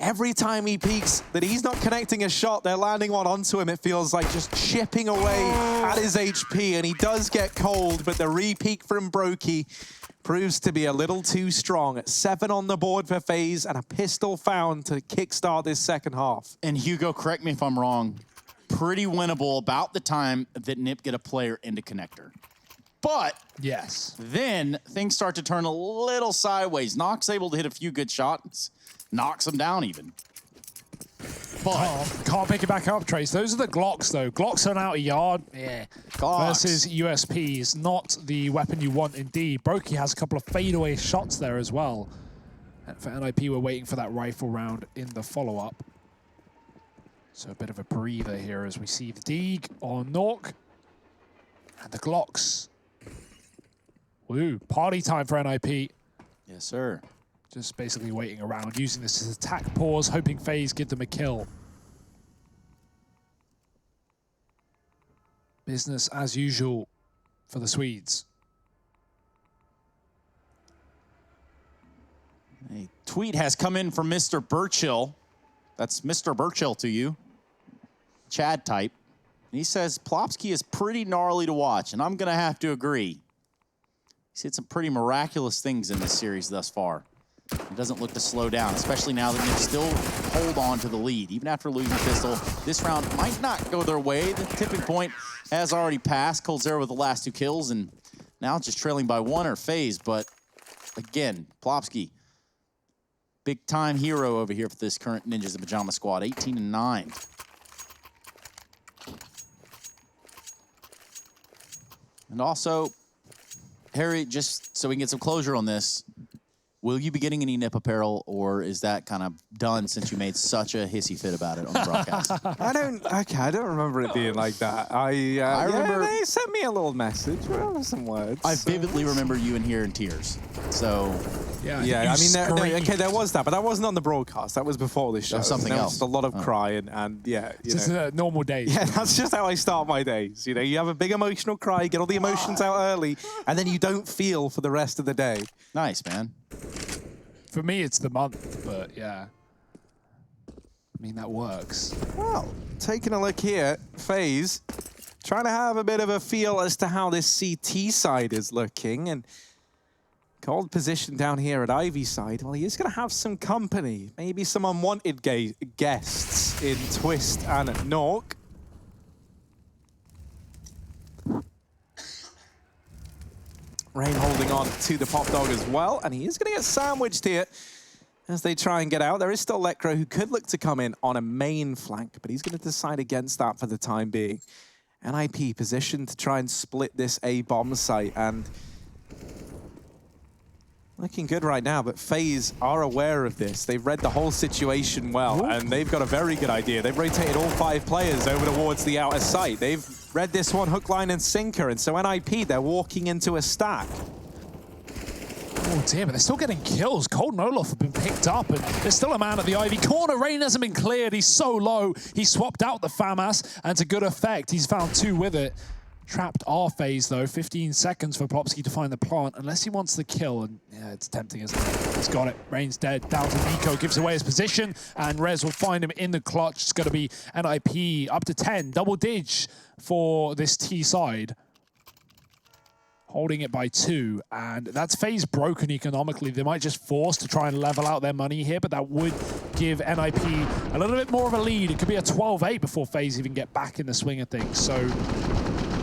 Every time he peeks that he's not connecting a shot, they're landing one onto him. It feels like just chipping away at his HP, and he does get cold, but the re-peek from Brokey proves to be a little too strong. 7 on the board for FaZe, and a pistol found to kickstart this second half. And Hugo, correct me if I'm wrong, pretty winnable about the time that Nip get a player into connector. But Yes. then things start to turn a little sideways. Nox able to hit a few good shots, knocks him down even. But Can't pick it back up, Trace. Those are the Glocks, though. Glocks on out a yard. Yeah. Glocks. Versus USPs, not the weapon you want indeed. Brokey has a couple of fadeaway shots there as well. And for NIP, we're waiting for that rifle round in the follow-up. So a bit of a breather here as we see the Deeg on Nork. And the Glocks. Woo, party time for NIP. yes, sir. Just basically waiting around, using this as attack pause, hoping FaZe give them a kill. Business as usual for the Swedes. A tweet has come in from Mr. Burchill. That's Mr. Burchill to you. Chad type. And he says, Plopsky is pretty gnarly to watch, and I'm going to have to agree. He's hit some pretty miraculous things in this series thus far. He doesn't look to slow down, especially now that they still hold on to the lead. Even after losing the pistol, this round might not go their way. The tipping point has already passed. coldzera with the last 2 kills, and now just trailing by 1 are FaZe. But again, Plopsky, big-time hero over here for this current Ninjas in Pyjamas squad, 18-9. And also, Harry, just so we can get some closure on this, will you be getting any Nip apparel, or is that kind of done since you made such a hissy fit about it on the broadcast? I don't remember it being like that. I remember they sent me a little message with some words. I vividly remember you in here in tears. So Yeah, I mean, okay, there was that, but that wasn't on the broadcast. That was before the show. something there else. was just a lot of crying, and yeah, you Just know. normal days. Yeah, that's just how I start my days. You know, you have a big emotional cry, get all the emotions out early, and then you don't feel for the rest of the day. nice, man. For me, it's the month, but yeah. I mean, that works. Well, taking a look here, FaZe trying to have a bit of a feel as to how this CT side is looking, and cold position down here at Ivy side. Well, he is going to have some company, maybe some unwanted guests in Twist and Nork. Rain holding on to the Pop Dog as well, and he is going to get sandwiched here as they try and get out. There is still Lecro, who could look to come in on a main flank, but he's going to decide against that for the time being. NIP positioned to try and split this A bomb site, and looking good right now, but FaZe are aware of this. They've read the whole situation well, and they've got a very good idea. They've rotated all 5 players over towards the outer site. They've read this one hook, line, and sinker, and so NIP, they're walking into a stack. Oh dear, but they're still getting kills. Cold and Olaf have been picked up, and there's still a man at the Ivy corner. Rain hasn't been cleared. He's so low. He swapped out the FAMAS, and to good effect, he's found 2 with it. Trapped our FaZe, though. 15 seconds for Plopsky to find the plant, unless he wants the kill. And yeah, it's tempting, isn't it? He's got it. Rain's dead. Down to Nico. Gives away his position, and Rez will find him in the clutch. It's going to be NIP up to 10. Double dig for this T side. Holding it by 2, and that's FaZe broken economically. They might just force to try and level out their money here, but that would give NIP a little bit more of a lead. It could be a 12-8 before FaZe even get back in the swing of things. So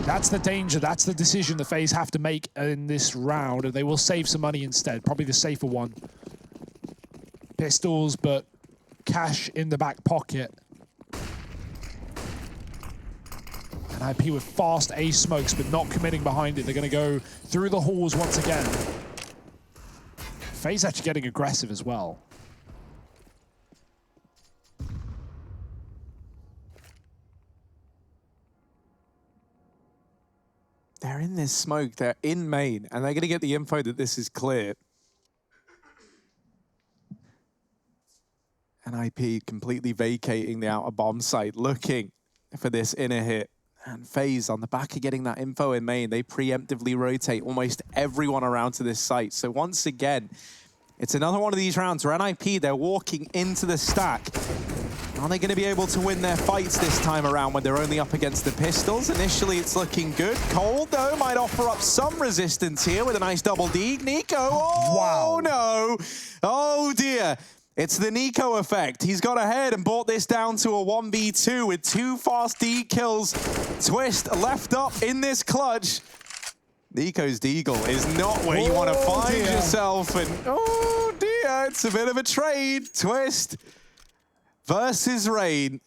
that's the danger. That's the decision the FaZe have to make in this round, and they will save some money instead. Probably the safer one. Pistols, but cash in the back pocket. NIP with fast A smokes, but not committing behind it. They're going to go through the halls once again. FaZe actually getting aggressive as well. They're in this smoke, they're in main, and they're going to get the info that this is clear. NIP completely vacating the outer bomb site, looking for this inner hit. And FaZe on the back of getting that info in main, they preemptively rotate almost everyone around to this site. So once again, It's another one of these rounds where NIP, they're walking into the stack. Are they going to be able to win their fights this time around when they're only up against the pistols? Initially, it's looking good. Cold, though, might offer up some resistance here with a nice double D. Nico, oh, wow. No. Oh, dear. It's the Nico effect. He's got ahead and brought this down to a 1v2 with 2 fast D kills. Twist left up in this clutch. Nico's Deagle is not where you want to find yourself. And oh, dear, it's a bit of a trade. Twist versus Rain.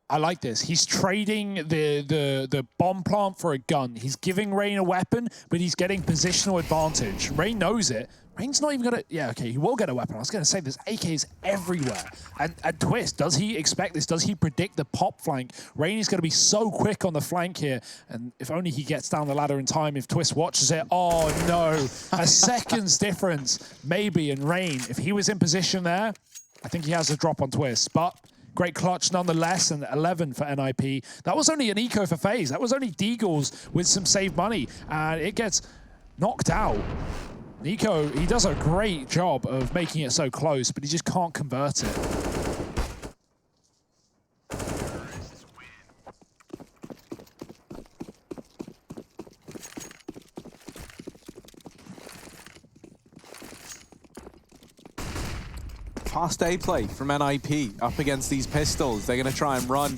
I like this. He's trading the bomb plant for a gun. He's giving Rain a weapon, but he's getting positional advantage. Rain knows it. Rain's not even gonna, yeah, okay, he will get a weapon. I was gonna say there's AKs everywhere. And Twist, does he expect this? Does he predict the pop flank? Rain is gonna be so quick on the flank here. And if only he gets down the ladder in time, if Twist watches it, oh no. A second's difference, maybe, in Rain. If he was in position there, I think he has a drop on Twist, but great clutch nonetheless, and 11 for NIP. That was only an eco for FaZe. That was only Deagles with some saved money, and it gets knocked out. Nico, he does a great job of making it so close, but he just can't convert it. Fast A play from NIP up against these pistols. They're going to try and run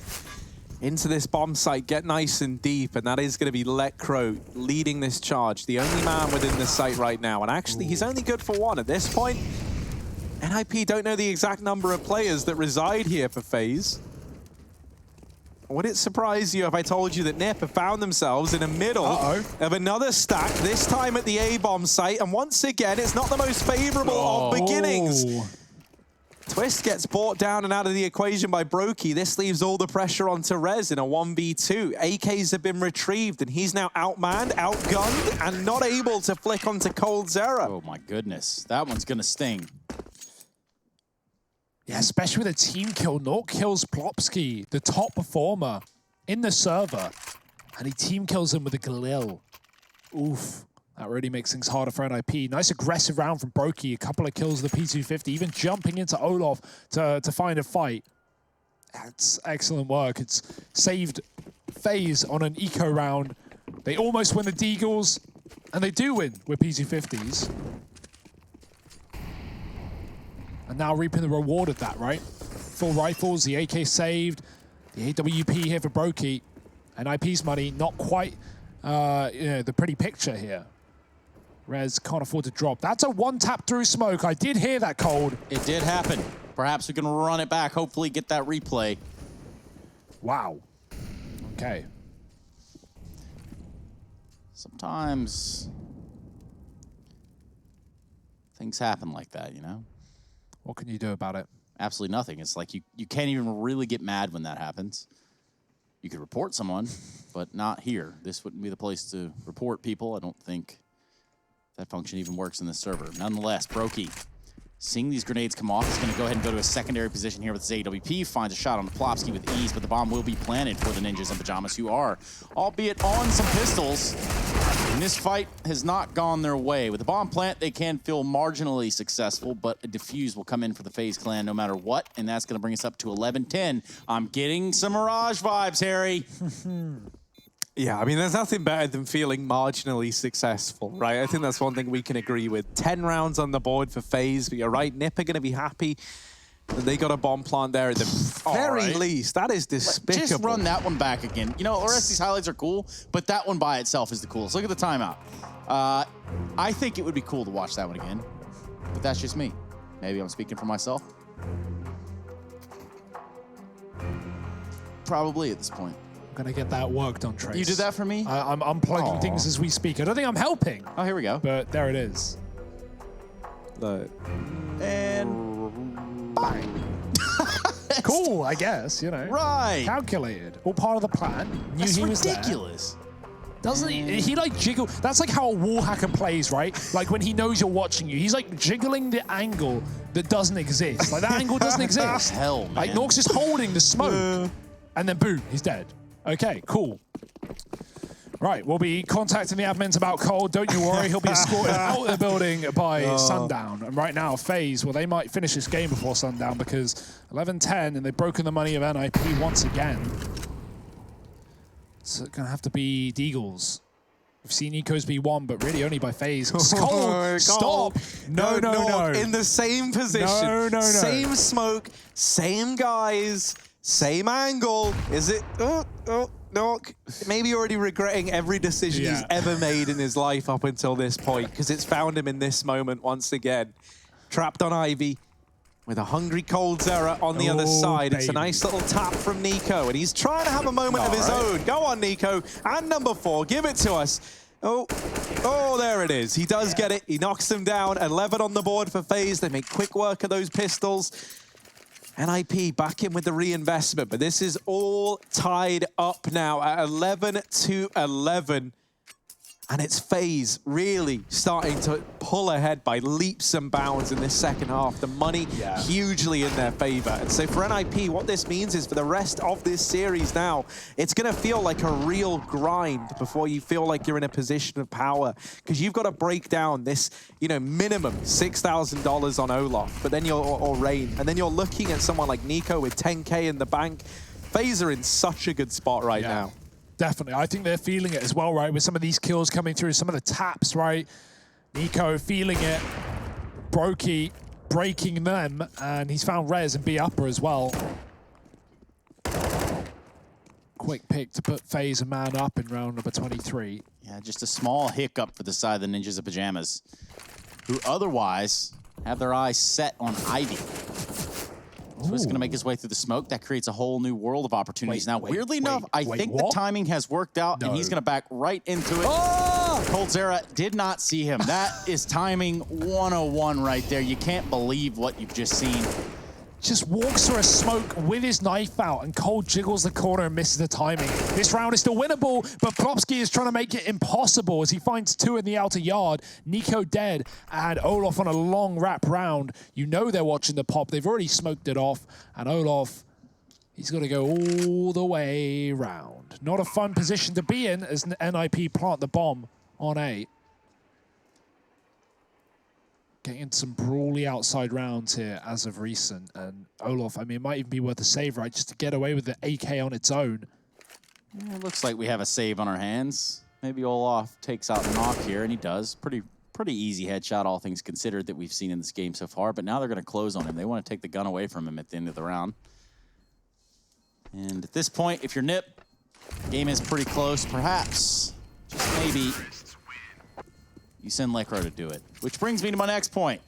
into this bomb site, get nice and deep, and that is going to be Letcro leading this charge. The only man within the site right now, and actually he's only good for one at this point. NIP don't know the exact number of players that reside here for FaZe. Would it surprise you if I told you that NIP have found themselves in the middle of another stack, this time at the A-bomb site, and once again, it's not the most favorable of beginnings. Twist gets brought down and out of the equation by Brokey. This leaves all the pressure onto Rez in a 1v2. AKs have been retrieved, and he's now outmanned, outgunned, and not able to flick onto Cold Zera. Oh my goodness, that one's gonna sting. Yeah, especially with a team kill. Nork kills Plopsky, the top performer in the server, and he team kills him with a Galil. Oof. That really makes things harder for NIP. Nice aggressive round from Brokey. A couple of kills of the P250, even jumping into Olaf to find a fight. That's excellent work. It's saved FaZe on an eco round. They almost win the Deagles, and they do win with P250s. And now reaping the reward of that, right? Full rifles, the AK saved, the AWP here for Brokey. NIP's money, not quite you know, the pretty picture here. Rez can't afford to drop. That's a one tap through smoke. I did hear that, Cold. It did happen. Perhaps we can run it back, hopefully get that replay. Wow. Okay. Sometimes things happen like that, you know? What can you do about it? Absolutely nothing. It's like you can't even really get mad when that happens. You could report someone, but not here. This wouldn't be the place to report people. I don't think that function even works in this server. Nonetheless, Brokey, seeing these grenades come off, is going to go ahead and go to a secondary position here with his AWP, finds a shot on Plopsky with ease, but the bomb will be planted for the Ninjas and Pyjamas, who are, albeit on some pistols, and this fight has not gone their way. With the bomb plant, they can feel marginally successful, but a defuse will come in for the FaZe clan no matter what, and that's going to bring us up to 11-10. I'm getting some Mirage vibes, Harry. Yeah, I mean, there's nothing better than feeling marginally successful, right? I think that's one thing we can agree with. 10 rounds on the board for FaZe, but you're right, NIP are going to be happy that they got a bomb plant there at the very least. That is despicable. Just run that one back again. You know, the rest of these highlights are cool, but that one by itself is the coolest. Look at the timeout. I think it would be cool to watch that one again, but that's just me. Maybe I'm speaking for myself. Probably at this point. Gonna get that work done, Trace. You did that for me? I'm unplugging things as we speak. I don't think I'm helping. Oh, here we go. But there it is. Look. And bang. Cool, I guess, you know. Right. Calculated. All part of the plan. Knew That's he was ridiculous. There. Doesn't he? He like jiggle. That's like how a wall hacker plays, right? Like when he knows you're watching you, he's like jiggling the angle that doesn't exist. Like that angle doesn't exist. Hell, man. Like Nork's just holding the smoke, and then boom, he's dead. Okay, cool. Right, we'll be contacting the admins about Cole. Don't you worry, he'll be escorted out of the building by Sundown. And right now, FaZe, well, they might finish this game before Sundown because 11-10, and they've broken the money of NIP once again. It's going to have to be Deagles. We've seen Nico's be won, but really only by FaZe. Cole, stop! No. In the same position. No. Same smoke, same guys, same angle. Is it? Nok, maybe already regretting every decision he's ever made in his life up until this point, because it's found him in this moment once again. Trapped on Ivy with a hungry coldzera on the other side. It's a nice little tap from Nico, and he's trying to have a moment of his own. Go on, Nico. And number 4, give it to us. Oh, there it is. He does get it. He knocks them down. 11 on the board for FaZe. They make quick work of those pistols. NIP back in with the reinvestment, but this is all tied up now at 11-11. And it's FaZe really starting to pull ahead by leaps and bounds in this second half. The money hugely in their favor. And so for NIP, what this means is for the rest of this series now, it's going to feel like a real grind before you feel like you're in a position of power. Because you've got to break down this, minimum $6,000 on Olaf, but then or Rain. And then you're looking at someone like Nico with 10K in the bank. FaZe are in such a good spot right now. Definitely. I think they're feeling it as well, right? With some of these kills coming through, some of the taps, right? Nico feeling it. Brokey breaking them, and he's found Rez and B upper as well. Quick pick to put FaZe a man up in round number 23. Yeah, just a small hiccup for the side of the Ninjas of Pyjamas, who otherwise have their eyes set on Ivy. So he's going to make his way through the smoke. That creates a whole new world of opportunities. Weirdly enough, I think the timing has worked out, and he's going to back right into it. Oh! coldzera did not see him. That is timing 101 right there. You can't believe what you've just seen. Just walks through a smoke with his knife out, and Cole jiggles the corner and misses the timing. This round is still winnable, but Plopsky is trying to make it impossible as he finds 2 in the outer yard. Nico dead, and Olaf on a long wrap round. You know they're watching the pop. They've already smoked it off, and Olaf, he's got to go all the way round. Not a fun position to be in as NIP plant the bomb on A. Getting into some brawly outside rounds here as of recent. And Olaf, I mean, it might even be worth a save, right? Just to get away with the AK on its own. Yeah, it looks like we have a save on our hands. Maybe Olaf takes out Knock here, and he does. Pretty easy headshot, all things considered, that we've seen in this game so far. But now they're going to close on him. They want to take the gun away from him at the end of the round. And at this point, if you're Nip, game is pretty close. Perhaps, just maybe, you send Lekro to do it. Which brings me to my next point.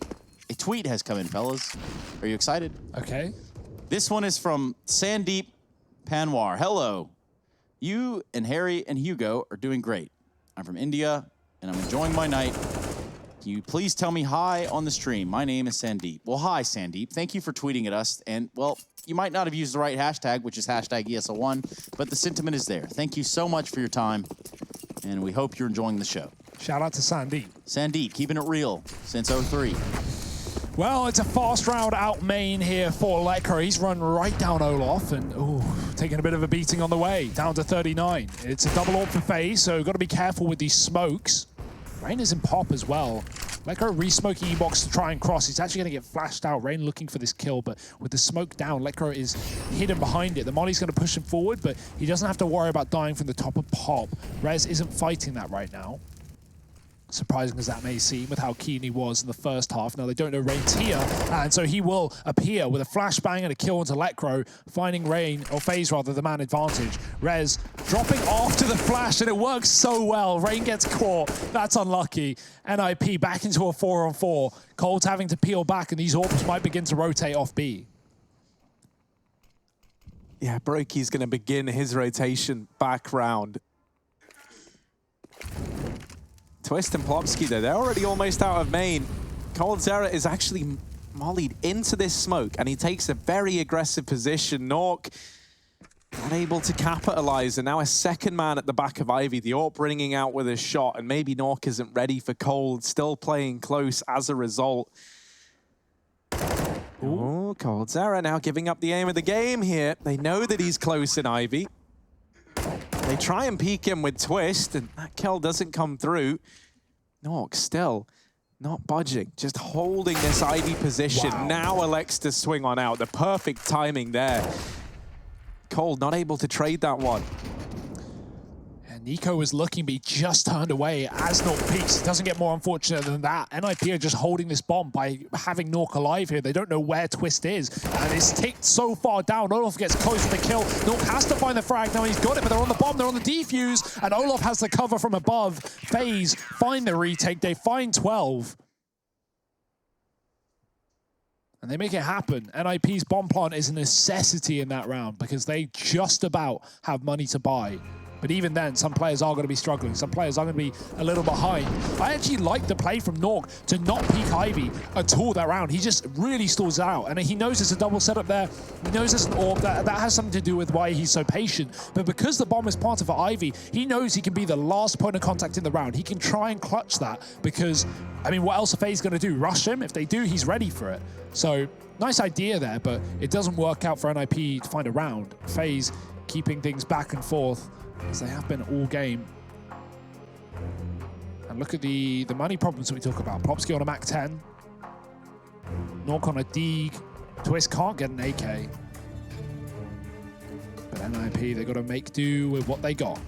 A tweet has come in, fellas. Are you excited? Okay. This one is from Sandeep Panwar. Hello. You and Harry and Hugo are doing great. I'm from India, and I'm enjoying my night. Can you please tell me hi on the stream? My name is Sandeep. Well, hi, Sandeep. Thank you for tweeting at us. And, well, you might not have used the right hashtag, which is hashtag ESL1, but the sentiment is there. Thank you so much for your time, and we hope you're enjoying the show. Shout out to Sandeep. Sandeep, keeping it real since 03. Well, it's a fast round out main here for Lekro. He's run right down Olaf and taking a bit of a beating on the way, down to 39. It's a double AWP for FaZe, so got to be careful with these smokes. Rain is in pop as well. Lekro re-smoking E-box to try and cross. He's actually going to get flashed out. Rain looking for this kill, but with the smoke down, Lekro is hidden behind it. The molly's going to push him forward, but he doesn't have to worry about dying from the top of pop. Rez isn't fighting that right now. Surprising as that may seem with how keen he was in the first half. Now they don't know Rain's here, and so he will appear with a flashbang and a kill into Lekro, finding Rain, or FaZe rather, the man advantage. Rez dropping off to the flash, and it works so well. Rain gets caught. That's unlucky. NIP back into a 4-on-4. Cold's having to peel back, and these AWPs might begin to rotate off B. Yeah, Brokey's going to begin his rotation back round. Twist and Plopsky, though, they're already almost out of main. coldzera is actually mollied into this smoke, and he takes a very aggressive position. Nork unable to capitalize, and now a second man at the back of Ivy. The AWP ringing out with a shot, and maybe Nork isn't ready for Cold, still playing close as a result. Oh, coldzera now giving up the aim of the game here. They know that he's close in Ivy. They try and peek him with Twist, and that kill doesn't come through. Nox still not budging, just holding this Ivy position. Wow. Now elects to swing on out. The perfect timing there. Cole not able to trade that one. And Nico was looking, but he just turned away as Nork peaks. It doesn't get more unfortunate than that. NIP are just holding this bomb by having Nork alive here. They don't know where Twist is, and it's ticked so far down. Olaf gets close to the kill. Nork has to find the frag. Now he's got it, but they're on the bomb, they're on the defuse, and Olaf has the cover from above. FaZe find the retake. They find 12. And they make it happen. NIP's bomb plant is a necessity in that round because they just about have money to buy. But even then, some players are going to be struggling. Some players are going to be a little behind. I actually like the play from Nork to not peek Ivy at all that round. He just really stalls out. And he knows there's a double setup there. He knows there's an orb. That has something to do with why he's so patient. But because the bomb is planted for Ivy, he knows he can be the last point of contact in the round. He can try and clutch that because, I mean, what else are FaZe going to do? Rush him? If they do, he's ready for it. So, nice idea there, but it doesn't work out for NIP to find a round. FaZe keeping things back and forth, as they have been all game. And look at the money problems that we talk about. Plopsky on a Mac 10. Nork on a Deeg. Twist can't get an AK. But NIP, they got to make do with what they got.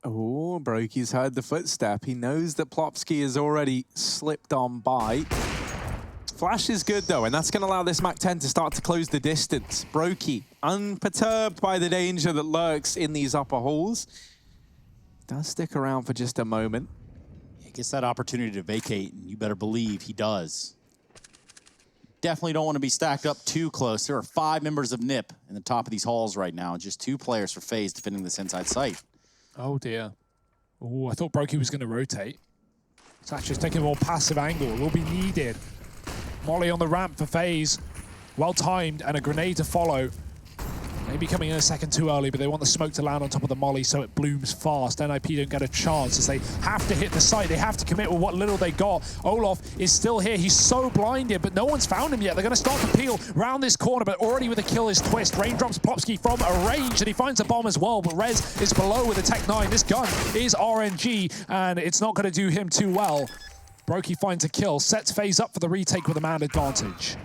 Oh, Brokey's heard the footstep. He knows that Plopsky has already slipped on by. Flash is good, though, and that's going to allow this Mac 10 to start to close the distance. Brokey, unperturbed by the danger that lurks in these upper halls, does stick around for just a moment. He gets that opportunity to vacate, and you better believe he does. Definitely don't want to be stacked up too close. There are 5 members of NIP in the top of these halls right now, and just 2 players for FaZe defending this inside site. Oh dear. Oh, I thought Brokey was going to rotate. Thatcher's taking a more passive angle. It will be needed. Molly on the ramp for FaZe. Well timed, and a grenade to follow. Maybe coming in a second too early, but they want the smoke to land on top of the molly so it blooms fast. NIP don't get a chance as they have to hit the site. They have to commit with what little they got. Olaf is still here. He's so blinded, but no one's found him yet. They're going to start to peel round this corner, but already with a kill is Twist. Raindrops Plopsky from a range, and he finds a bomb as well, but Rez is below with a Tech 9. This gun is RNG, and it's not going to do him too well. Brokey finds a kill, sets FaZe up for the retake with a man advantage.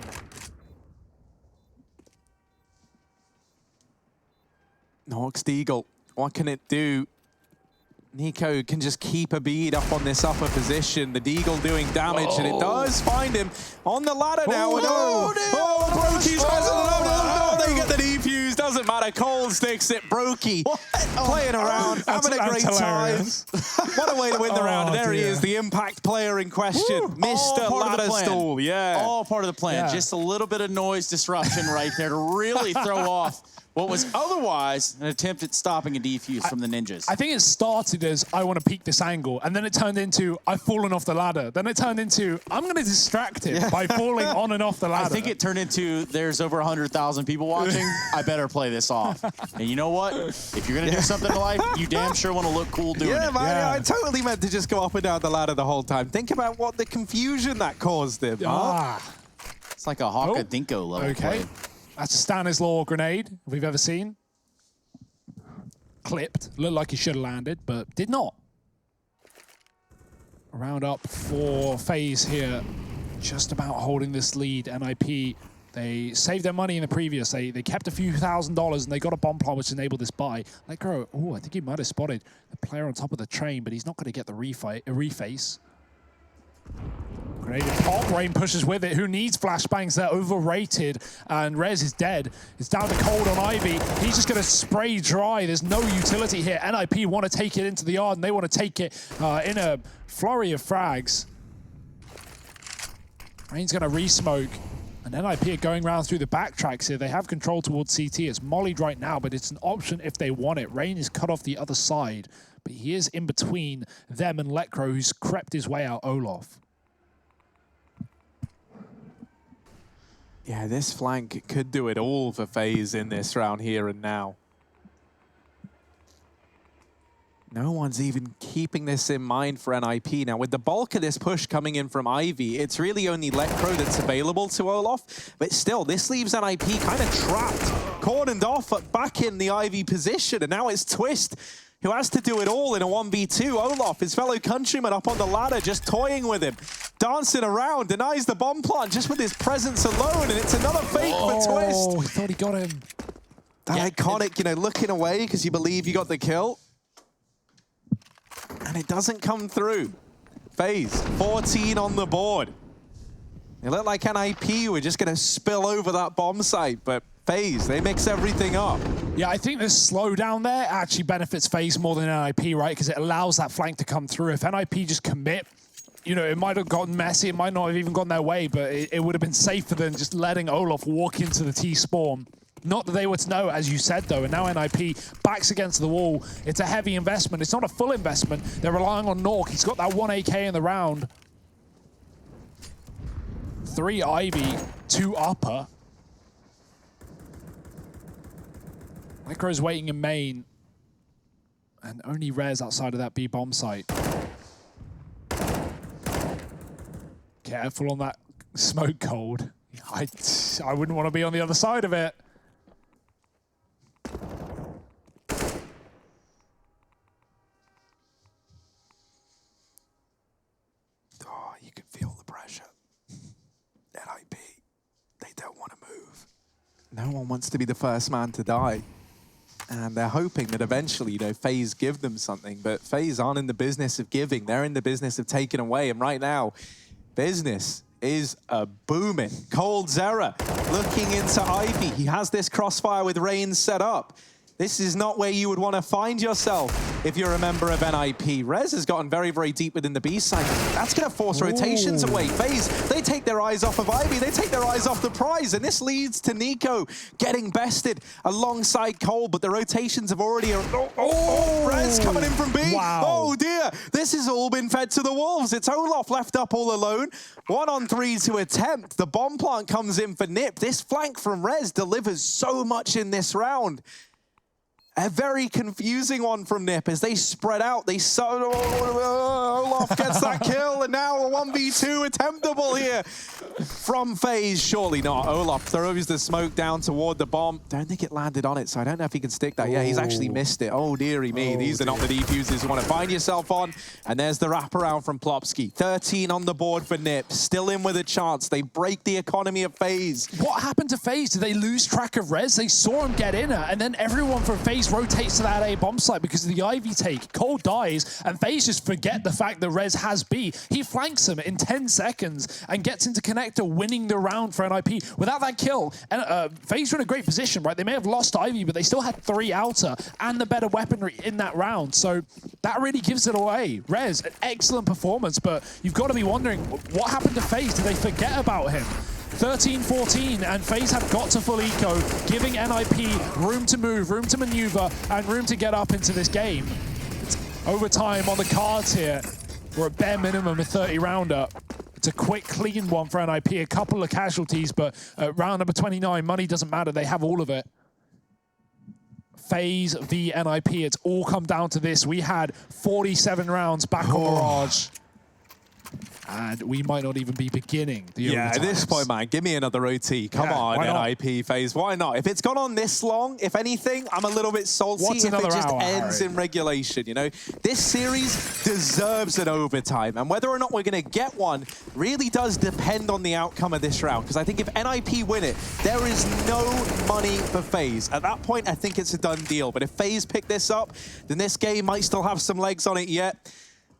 Nox Deagle, what can it do? Nico can just keep a bead up on this upper position. The Deagle doing damage, and it does find him on the ladder now. Brokey's they get the defuse. Doesn't matter. Cole sticks it. Brokey playing around, having a great time. What a way to win the round. And there he is, the impact player in question. Mr. Ladder Stall. Yeah. All part of the plan. Yeah. Just a little bit of noise disruption right there to really throw off what was otherwise an attempt at stopping a defuse from the ninjas. I think it started as, I want to peek this angle, and then it turned into, I've fallen off the ladder. Then it turned into, I'm going to distract him by falling on and off the ladder. I think it turned into, there's over 100,000 people watching, I better play this off. And you know what? If you're going to do something in life, you damn sure want to look cool doing it. Man, yeah, I totally meant to just go up and down the ladder the whole time. Think about what the confusion that caused him. It's like a Hawka Dinko level play. That's a Stanislaw grenade we've ever seen. Clipped. Looked like he should have landed, but did not. A round up for FaZe here. Just about holding this lead. NIP, they saved their money in the previous. They kept a few $1,000s, and they got a bomb plant which enabled this buy. Let go. Oh, I think he might have spotted the player on top of the train, but he's not going to get the reface. Grenade pop, Rain pushes with it. Who needs flashbangs? They're overrated. And Rez is dead. It's down to Cold on Ivy. He's just going to spray dry. There's no utility here. NIP want to take it into the yard, and they want to take it in a flurry of frags. Rain's going to re-smoke. And NIP are going around through the backtracks here. They have control towards CT. It's mollied right now, but it's an option if they want it. Rain is cut off the other side, but he is in between them and Letcro, who's crept his way out Olaf. Yeah, this flank could do it all for FaZe in this round here and now. No one's even keeping this in mind for NIP. Now, with the bulk of this push coming in from Ivy, it's really only Lecro that's available to Olaf. But still, this leaves NIP kind of trapped, cordoned off back in the Ivy position. And now it's Twist who has to do it all in a 1v2. Olaf, his fellow countryman up on the ladder, just toying with him, dancing around, denies the bomb plant just with his presence alone. And it's another fake for Twist. Oh, he thought he got him. That iconic, you know, looking away because you believe you got the kill. And it doesn't come through. FaZe, 14 on the board. It looked like NIP were just going to spill over that bomb site, but FaZe, they mix everything up. Yeah, I think this slowdown there actually benefits FaZe more than NIP, right? Because it allows that flank to come through. If NIP just commit, you know, it might have gotten messy, it might not have even gone their way, but it would have been safer than just letting Olaf walk into the T-spawn. Not that they were to know, as you said, though, and now NIP backs against the wall. It's a heavy investment. It's not a full investment. They're relying on Nork. He's got that 1 AK in the round. 3 Ivy, 2 upper. Micro's waiting in main. And only Rez outside of that B bomb site. Careful on that smoke cold. I wouldn't want to be on the other side of it. Oh, you can feel the pressure. NIP, they don't want to move. No one wants to be the first man to die. And they're hoping that eventually, you know, FaZe give them something. But FaZe aren't in the business of giving. They're in the business of taking away. And right now, business is a booming. Cold Zera looking into Ivy. He has this crossfire with Rain set up. This is not where you would want to find yourself if you're a member of NIP. Rez has gotten very, very deep within the B side. That's going to force rotations away. FaZe, they take their eyes off of Ivy. They take their eyes off the prize. And this leads to Nico getting bested alongside Cole. But the rotations have already... Rez coming in from B. Wow. Oh, dear. This has all been fed to the wolves. It's Olaf left up all alone. 1-on-3 to attempt. The bomb plant comes in for Nip. This flank from Rez delivers so much in this round. A very confusing one from Nip as they spread out. Olaf gets that kill, and now a 1v2 attemptable here from FaZe. Surely not. Olaf throws the smoke down toward the bomb. Don't think it landed on it, so I don't know if he can stick that. Yeah, he's actually missed it. Oh, dearie me. These are not the defusers you want to find yourself on. And there's the wraparound from Plopsky. 13 on the board for Nip. Still in with a chance. They break the economy of FaZe. What happened to FaZe? Did they lose track of Rez? They saw him get in and then everyone from FaZe rotates to that A bomb site because of the Ivy take. Cole dies, and FaZe just forget the fact that Rez has B. He flanks him in 10 seconds and gets into connector, winning the round for NIP. Without that kill, and FaZe were in a great position, right? They may have lost Ivy, but they still had 3 outer and the better weaponry in that round. So that really gives it away. Rez, an excellent performance, but you've got to be wondering, what happened to FaZe? Did they forget about him? 13-14, and FaZe have got to full eco, giving NIP room to move, room to maneuver, and room to get up into this game. It's overtime on the cards here. We're at bare minimum a 30-rounder. It's a quick, clean one for NIP. A couple of casualties, but round number 29, money doesn't matter. They have all of it. FaZe v NIP. It's all come down to this. We had 47 rounds back on Mirage. And we might not even be beginning the at this point, man, give me another OT. Come on, NIP FaZe. Why not? If it's gone on this long, if anything, I'm a little bit salty if it just ends in regulation, you know? This series deserves an overtime, and whether or not we're going to get one really does depend on the outcome of this round, because I think if NIP win it, there is no money for FaZe. At that point, I think it's a done deal, but if FaZe pick this up, then this game might still have some legs on it yet.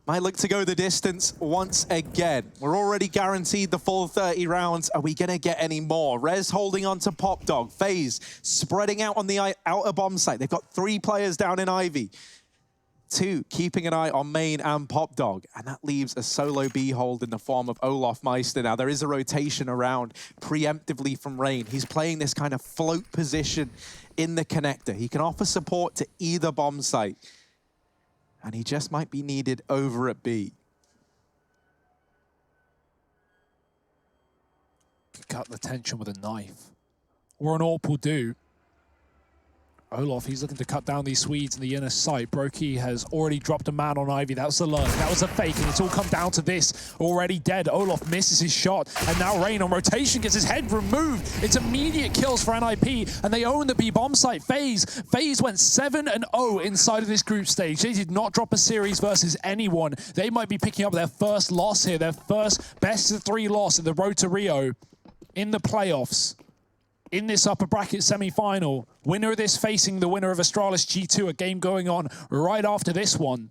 Might look to go the distance once again. We're already guaranteed the full 30 rounds. Are we going to get any more? Rez holding on to Pop Dog. FaZe spreading out on the outer bomb site. They've got 3 players down in Ivy. 2 keeping an eye on Main and Pop Dog. And that leaves a solo B hold in the form of Olaf Meister. Now, there is a rotation around preemptively from Rain. He's playing this kind of float position in the connector. He can offer support to either bomb site. And he just might be needed over at B. Cut the tension with a knife. Or an AWP will do. Olof, he's looking to cut down these Swedes in the inner sight. Brokey has already dropped a man on Ivy. That was a lurk. That was a fake, and it's all come down to this. Already dead. Olof misses his shot, and now Rain on rotation gets his head removed. It's immediate kills for NIP, and they own the B bomb site. FaZe went 7-0 inside of this group stage. They did not drop a series versus anyone. They might be picking up their first loss here, their first best-of-3 loss at the road to Rio in the playoffs. In this upper bracket semi-final, winner of this facing the winner of Astralis G2, a game going on right after this one.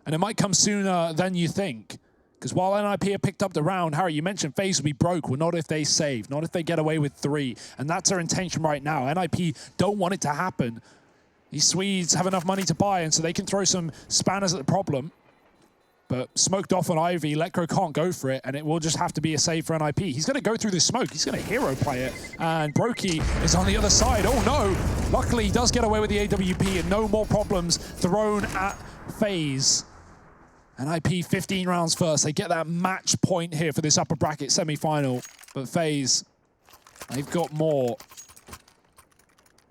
And it might come sooner than you think. Because while NIP have picked up the round, Harry, you mentioned FaZe will be broke. Well, not if they save, not if they get away with 3. And that's their intention right now. NIP don't want it to happen. These Swedes have enough money to buy, and so they can throw some spanners at the problem. But smoked off on Ivy, Letcro can't go for it, and it will just have to be a save for NIP. He's going to go through the smoke. He's going to hero play it, and Brokey is on the other side. Oh no! Luckily, he does get away with the AWP, and no more problems thrown at FaZe. NIP 15 rounds first. They get that match point here for this upper bracket semi-final. But FaZe, they've got more.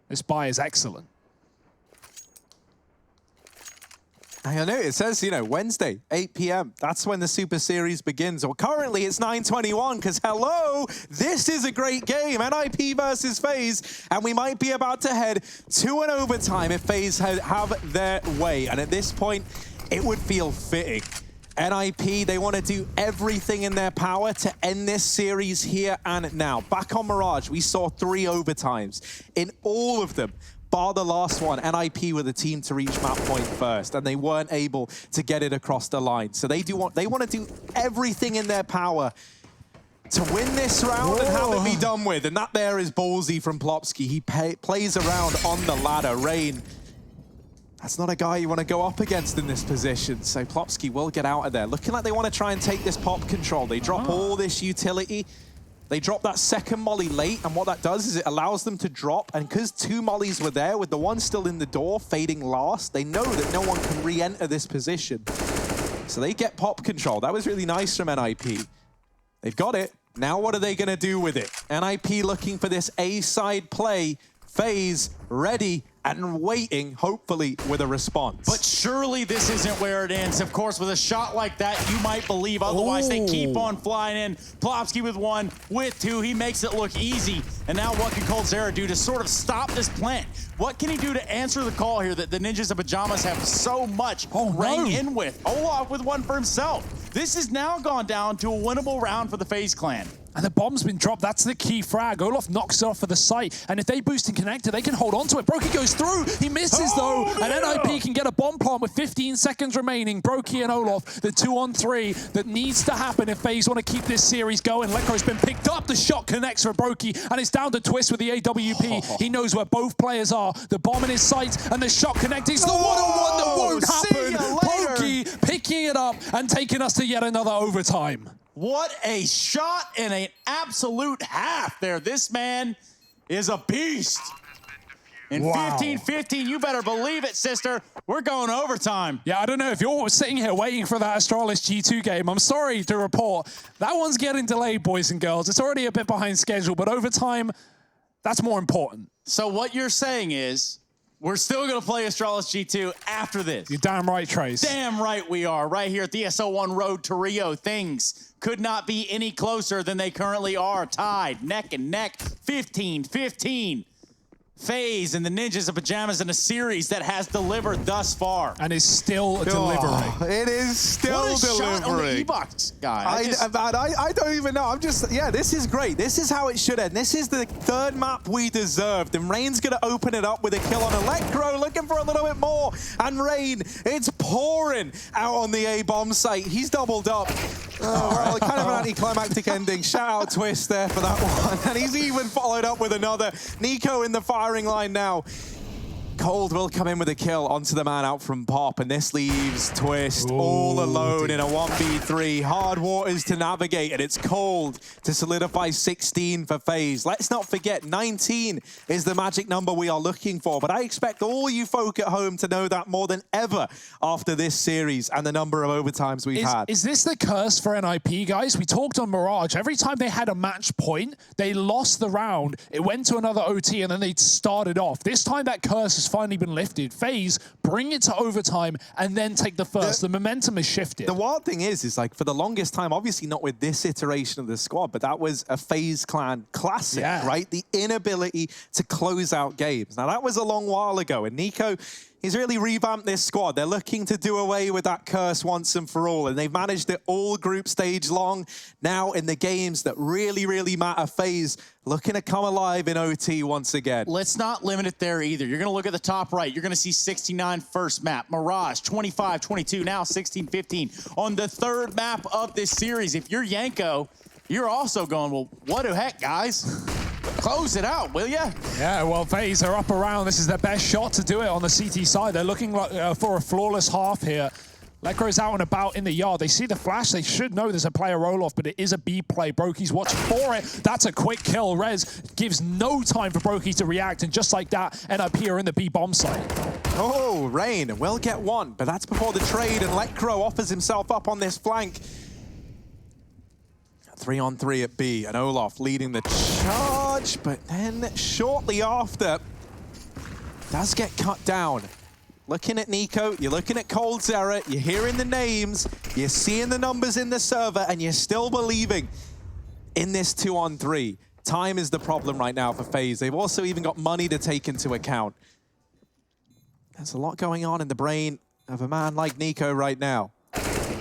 This buy is excellent. I know, it says, you know, Wednesday, 8 p.m. That's when the Super Series begins. Well, currently it's 9:21, because hello, this is a great game. NIP versus FaZe, and we might be about to head to an overtime if FaZe have their way. And at this point, it would feel fitting. NIP, they want to do everything in their power to end this series here and now. Back on Mirage, we saw 3 overtimes. In all of them, bar the last one, NIP were the team to reach map point first, and they weren't able to get it across the line. So they want to do everything in their power to win this round and have it be done with. And that there is ballsy from Plopsky. He plays around on the ladder. Rain, that's not a guy you want to go up against in this position. So Plopsky will get out of there. Looking like they want to try and take this pop control. They drop all this utility. They drop that second molly late, and what that does is it allows them to drop, and because 2 mollies were there, with the one still in the door, fading last, they know that no one can re-enter this position. So they get pop control. That was really nice from NIP. They've got it. Now what are they going to do with it? NIP looking for this A-side play. FaZe ready and waiting, hopefully, with a response. But surely this isn't where it ends. Of course, with a shot like that, you might believe. Otherwise, they keep on flying in. Plopsky with 1, with 2. He makes it look easy. And now what can coldzera do to sort of stop this plant? What can he do to answer the call here that the Ninjas of Pyjamas have so much rang in with? Olaf with 1 for himself. This has now gone down to a winnable round for the FaZe clan. And the bomb's been dropped. That's the key frag. Olaf knocks it off for the site. And if they boost in connector, they can hold on to it. Brokey goes through. He misses, though. And NIP can get a bomb plant with 15 seconds remaining. Brokey and Olaf, the 2-on-3 that needs to happen if FaZe want to keep this series going. Lekro's been picked up. The shot connects for Brokey. And it's down to Twist with the AWP. He knows where both players are. The bomb in his sight and the shot connecting. It's the 1-on-1 that won't happen. Brokey picking it up and taking us to yet another overtime. What a shot and an absolute half there. This man is a beast. In 15-15, you better believe it, sister. We're going overtime. Yeah, I don't know if you're sitting here waiting for that Astralis G2 game. I'm sorry to report. That one's getting delayed, boys and girls. It's already a bit behind schedule, but overtime, that's more important. So what you're saying is, we're still going to play Astralis G2 after this. You're damn right, Trace. Damn right we are. Right here at the ESL1 Road to Rio. Things could not be any closer than they currently are. Tied, neck and neck, 15-15. FaZe and the Ninjas of Pyjamas in a series that has delivered thus far. And is still delivering. It is still delivering. Shot on the E-Box guy. I don't even know. I'm just, yeah, this is great. This is how it should end. This is the 3rd map we deserved. And Rain's going to open it up with a kill on Electro, looking for a little bit more. And Rain, it's pouring out on the A-bomb site. He's doubled up. Well, kind of an anticlimactic ending. Shout out Twist there for that one. And he's even followed up with another. Nico in the firing line now. Cold will come in with a kill onto the man out from Pop, and this leaves Twist all alone in a 1v3. Hard waters to navigate, and it's Cold to solidify 16 for FaZe. Let's not forget, 19 is the magic number we are looking for, but I expect all you folk at home to know that more than ever after this series and the number of overtimes we've had. Is this the curse for NIP, guys? We talked on Mirage. Every time they had a match point, they lost the round, it went to another OT, and then they started off. This time that curse has finally been lifted. FaZe bring it to overtime and then take the first. The momentum has shifted. The wild thing is like for the longest time, obviously not with this iteration of the squad, but that was a FaZe Clan classic, right? The inability to close out games. Now that was a long while ago, and Nico, he's really revamped this squad. They're looking to do away with that curse once and for all, and they've managed it all group stage long. Now in the games that really, really matter, FaZe looking to come alive in OT once again. Let's not limit it there either. You're going to look at the top right. You're going to see 69 first map. Mirage, 25-22, now 16-15 on the third map of this series. If you're Yanko, you're also going, well, what the heck, guys? Close it out, will ya? Yeah, well, FaZe are up around. This is their best shot to do it on the CT side. They're looking like, for a flawless half here. Lekro's out and about in the yard. They see the flash. They should know there's a player roll-off, but it is a B play. Broky's watching for it. That's a quick kill. Rez gives no time for Broky to react, and just like that, NIP are in the B bomb site. Oh, Rain will get one, but that's before the trade, and Lekro offers himself up on this flank. 3-on-3 at B, and Olof leading the charge, but then shortly after, does get cut down. Looking at Nico, you're looking at Cold Zera, you're hearing the names, you're seeing the numbers in the server, and you're still believing in this 2-on-3. Time is the problem right now for FaZe. They've also even got money to take into account. There's a lot going on in the brain of a man like Nico right now.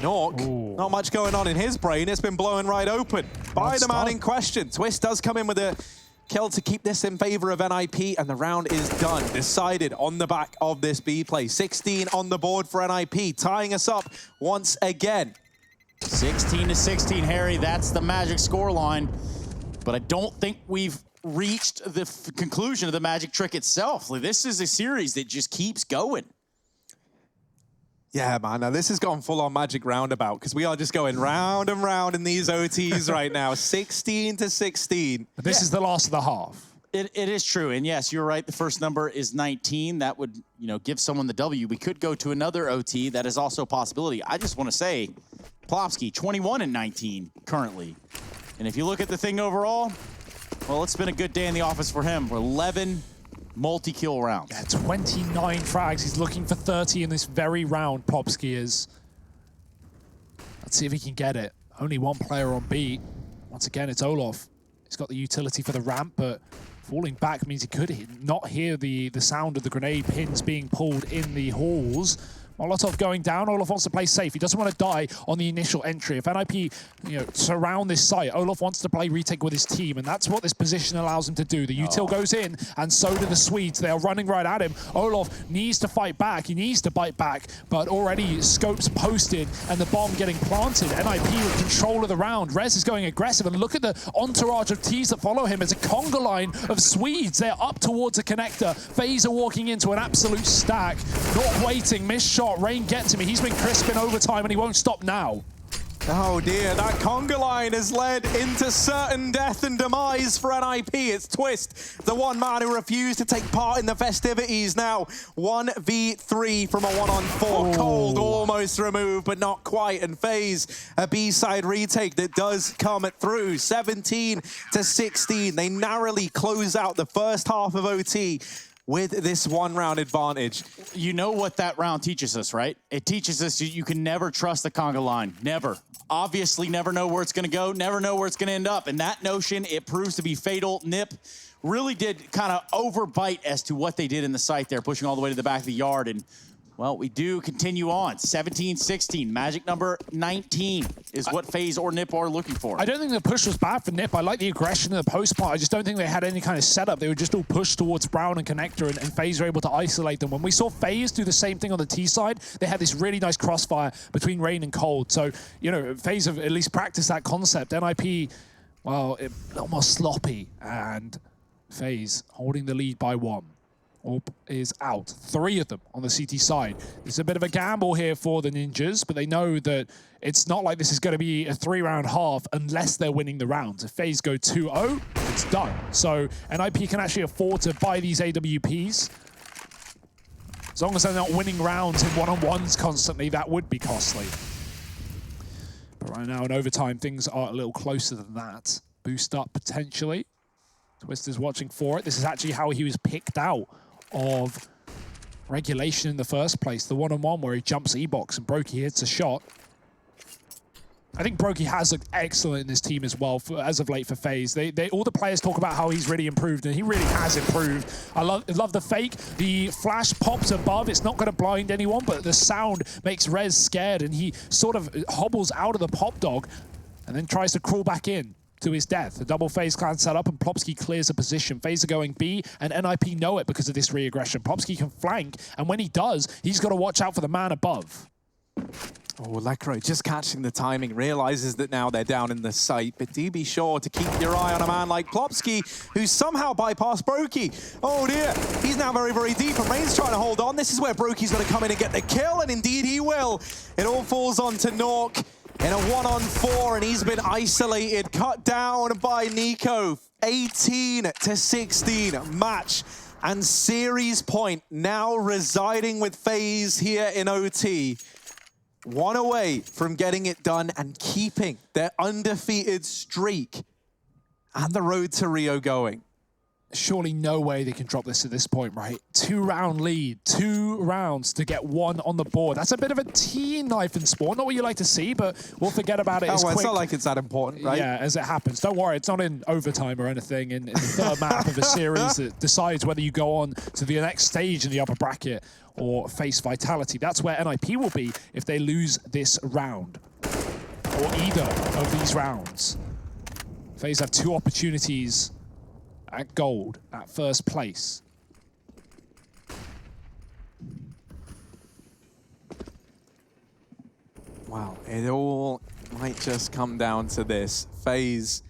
Nork, not much going on in his brain. It's been blown right open by the man in question. Twist does come in with a kill to keep this in favor of NIP, and the round is done. Decided on the back of this B play. 16 on the board for NIP, tying us up once again. 16-16, Harry. That's the magic scoreline. But I don't think we've reached the conclusion of the magic trick itself. Like, this is a series that just keeps going. Yeah, man, now this has gone full-on magic roundabout because we are just going round and round in these OTs right now. 16-16. This is the last of the half. It is true, and yes, you're right. The first number is 19. That would, give someone the W. We could go to another OT. That is also a possibility. I just want to say, Plopsky, 21-19 currently. And if you look at the thing overall, well, it's been a good day in the office for him. We're 11 multi-kill rounds. Yeah, 29 frags. He's looking for 30 in this very round, Plopsky is. Let's see if he can get it. Only one player on B. Once again, it's Olof. He's got the utility for the ramp, but falling back means he could not hear the sound of the grenade pins being pulled in the halls. Molotov going down. Olof wants to play safe. He doesn't want to die on the initial entry. If NIP, surround this site, Olof wants to play retake with his team, and that's what this position allows him to do. The util goes in, and so do the Swedes. They are running right at him. Olof needs to fight back. He needs to bite back, but already scopes posted, and the bomb getting planted. NIP with control of the round. Rez is going aggressive, and look at the entourage of Ts that follow him. It's a conga line of Swedes. They're up towards a connector. FaZe are walking into an absolute stack. Not waiting. Missed shot. Rain gets him. He's been crisp in overtime, and he won't stop now. Oh dear, that conga line has led into certain death and demise for NIP. It's Twist, the one man who refused to take part in the festivities. Now 1v3 from a 1-on-4. Cold almost removed, but not quite. And FaZe, a B-side retake that does come through. 17-16. They narrowly close out the first half of OT with this one-round advantage. You know what that round teaches us, right? It teaches us you can never trust the conga line. Never. Obviously, never know where it's going to go, never know where it's going to end up. And that notion, it proves to be fatal. Nip really did kind of overbite as to what they did in the site there, pushing all the way to the back of the yard. And, well, we do continue on. 17-16. Magic number 19 is what FaZe or Nip are looking for. I don't think the push was bad for Nip. I like the aggression in the post part. I just don't think they had any kind of setup. They were just all pushed towards Brown and Connector, and FaZe were able to isolate them. When we saw FaZe do the same thing on the T side, they had this really nice crossfire between Rain and Cold. So, FaZe have at least practiced that concept. NIP, well, a little more sloppy, and FaZe holding the lead by 1. Orb is out. 3 of them on the CT side. It's a bit of a gamble here for the Ninjas, but they know that it's not like this is going to be a 3-round half unless they're winning the rounds. If FaZe go 2-0, it's done. So NIP can actually afford to buy these AWPs. As long as they're not winning rounds in one-on-ones constantly, that would be costly. But right now in overtime, things are a little closer than that. Boost up potentially. Twister's watching for it. This is actually how he was picked out of regulation in the first place. The one-on-one where he jumps E-box and Brokey hits a shot. I think Brokey has looked excellent in this team as well as of late for FaZe. All the players talk about how he's really improved, and he really has improved. I love the fake. The flash pops above. It's not going to blind anyone, but the sound makes Rez scared, and he sort of hobbles out of the pop dog and then tries to crawl back in to his death. The double FaZe clan set up, and Plopsky clears a position. FaZe are going B, and NIP know it because of this re-aggression. Plopsky can flank, and when he does, he's got to watch out for the man above. Oh, Lekro just catching the timing, realizes that now they're down in the site, but do be sure to keep your eye on a man like Plopsky, who's somehow bypassed Brokey. Oh dear, he's now very, very deep, and Rain's trying to hold on. This is where Brokey's going to come in and get the kill, and indeed he will. It all falls onto Nork in a 1-on-4, and he's been isolated, cut down by Nico. 18-16 match and series point now residing with FaZe here in OT. 1 away from getting it done and keeping their undefeated streak and the road to Rio going. Surely no way they can drop this at this point, right? 2-round lead, 2 rounds to get 1 on the board. That's a bit of a teen knife in sport. Not what you like to see, but we'll forget about it as quick. It's not like it's that important, right? Yeah, as it happens. Don't worry, it's not in overtime or anything in the third map of a series that decides whether you go on to the next stage in the upper bracket or face Vitality. That's where NIP will be if they lose this round, or either of these rounds. FaZe have 2 opportunities at gold, at first place. Wow, it all might just come down to this. FaZe,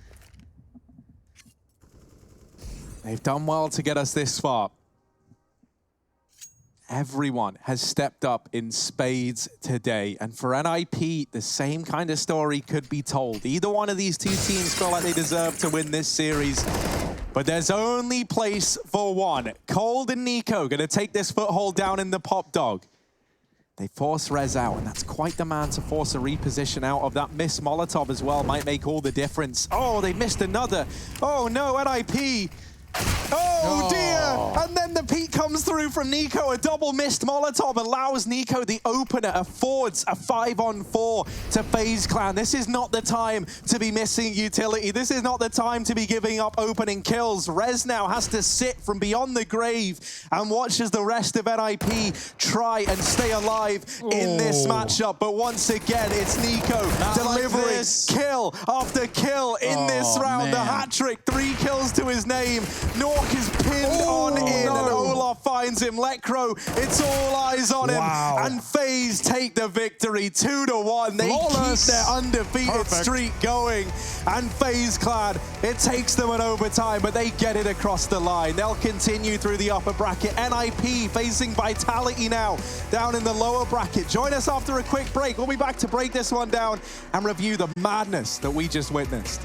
they've done well to get us this far. Everyone has stepped up in spades today. And for NIP, the same kind of story could be told. Either one of these 2 teams feel like they deserve to win this series. But there's only place for one. Cold and Nico going to take this foothold down in the pop dog. They force Rez out, and that's quite the man to force a reposition out of. That missed Molotov as well might make all the difference. Oh, they missed another. Oh no, NIP. Oh dear! And then the peek comes through from Nico. A double missed Molotov allows Nico the opener, affords a 5-on-4 to FaZe Clan. This is not the time to be missing utility. This is not the time to be giving up opening kills. Rez now has to sit from beyond the grave and watch as the rest of NIP try and stay alive in this matchup. But once again, it's Nico delivering kill after kill in this round. Man. The hat-trick, 3 kills to his name. Nork is pinned on in, and Olaf finds him. Lekro, it's all eyes on him. And FaZe take the victory, 2-1. They keep their undefeated streak going. And FaZe Clan, it takes them an overtime, but they get it across the line. They'll continue through the upper bracket. NIP facing Vitality now, down in the lower bracket. Join us after a quick break. We'll be back to break this one down and review the madness that we just witnessed.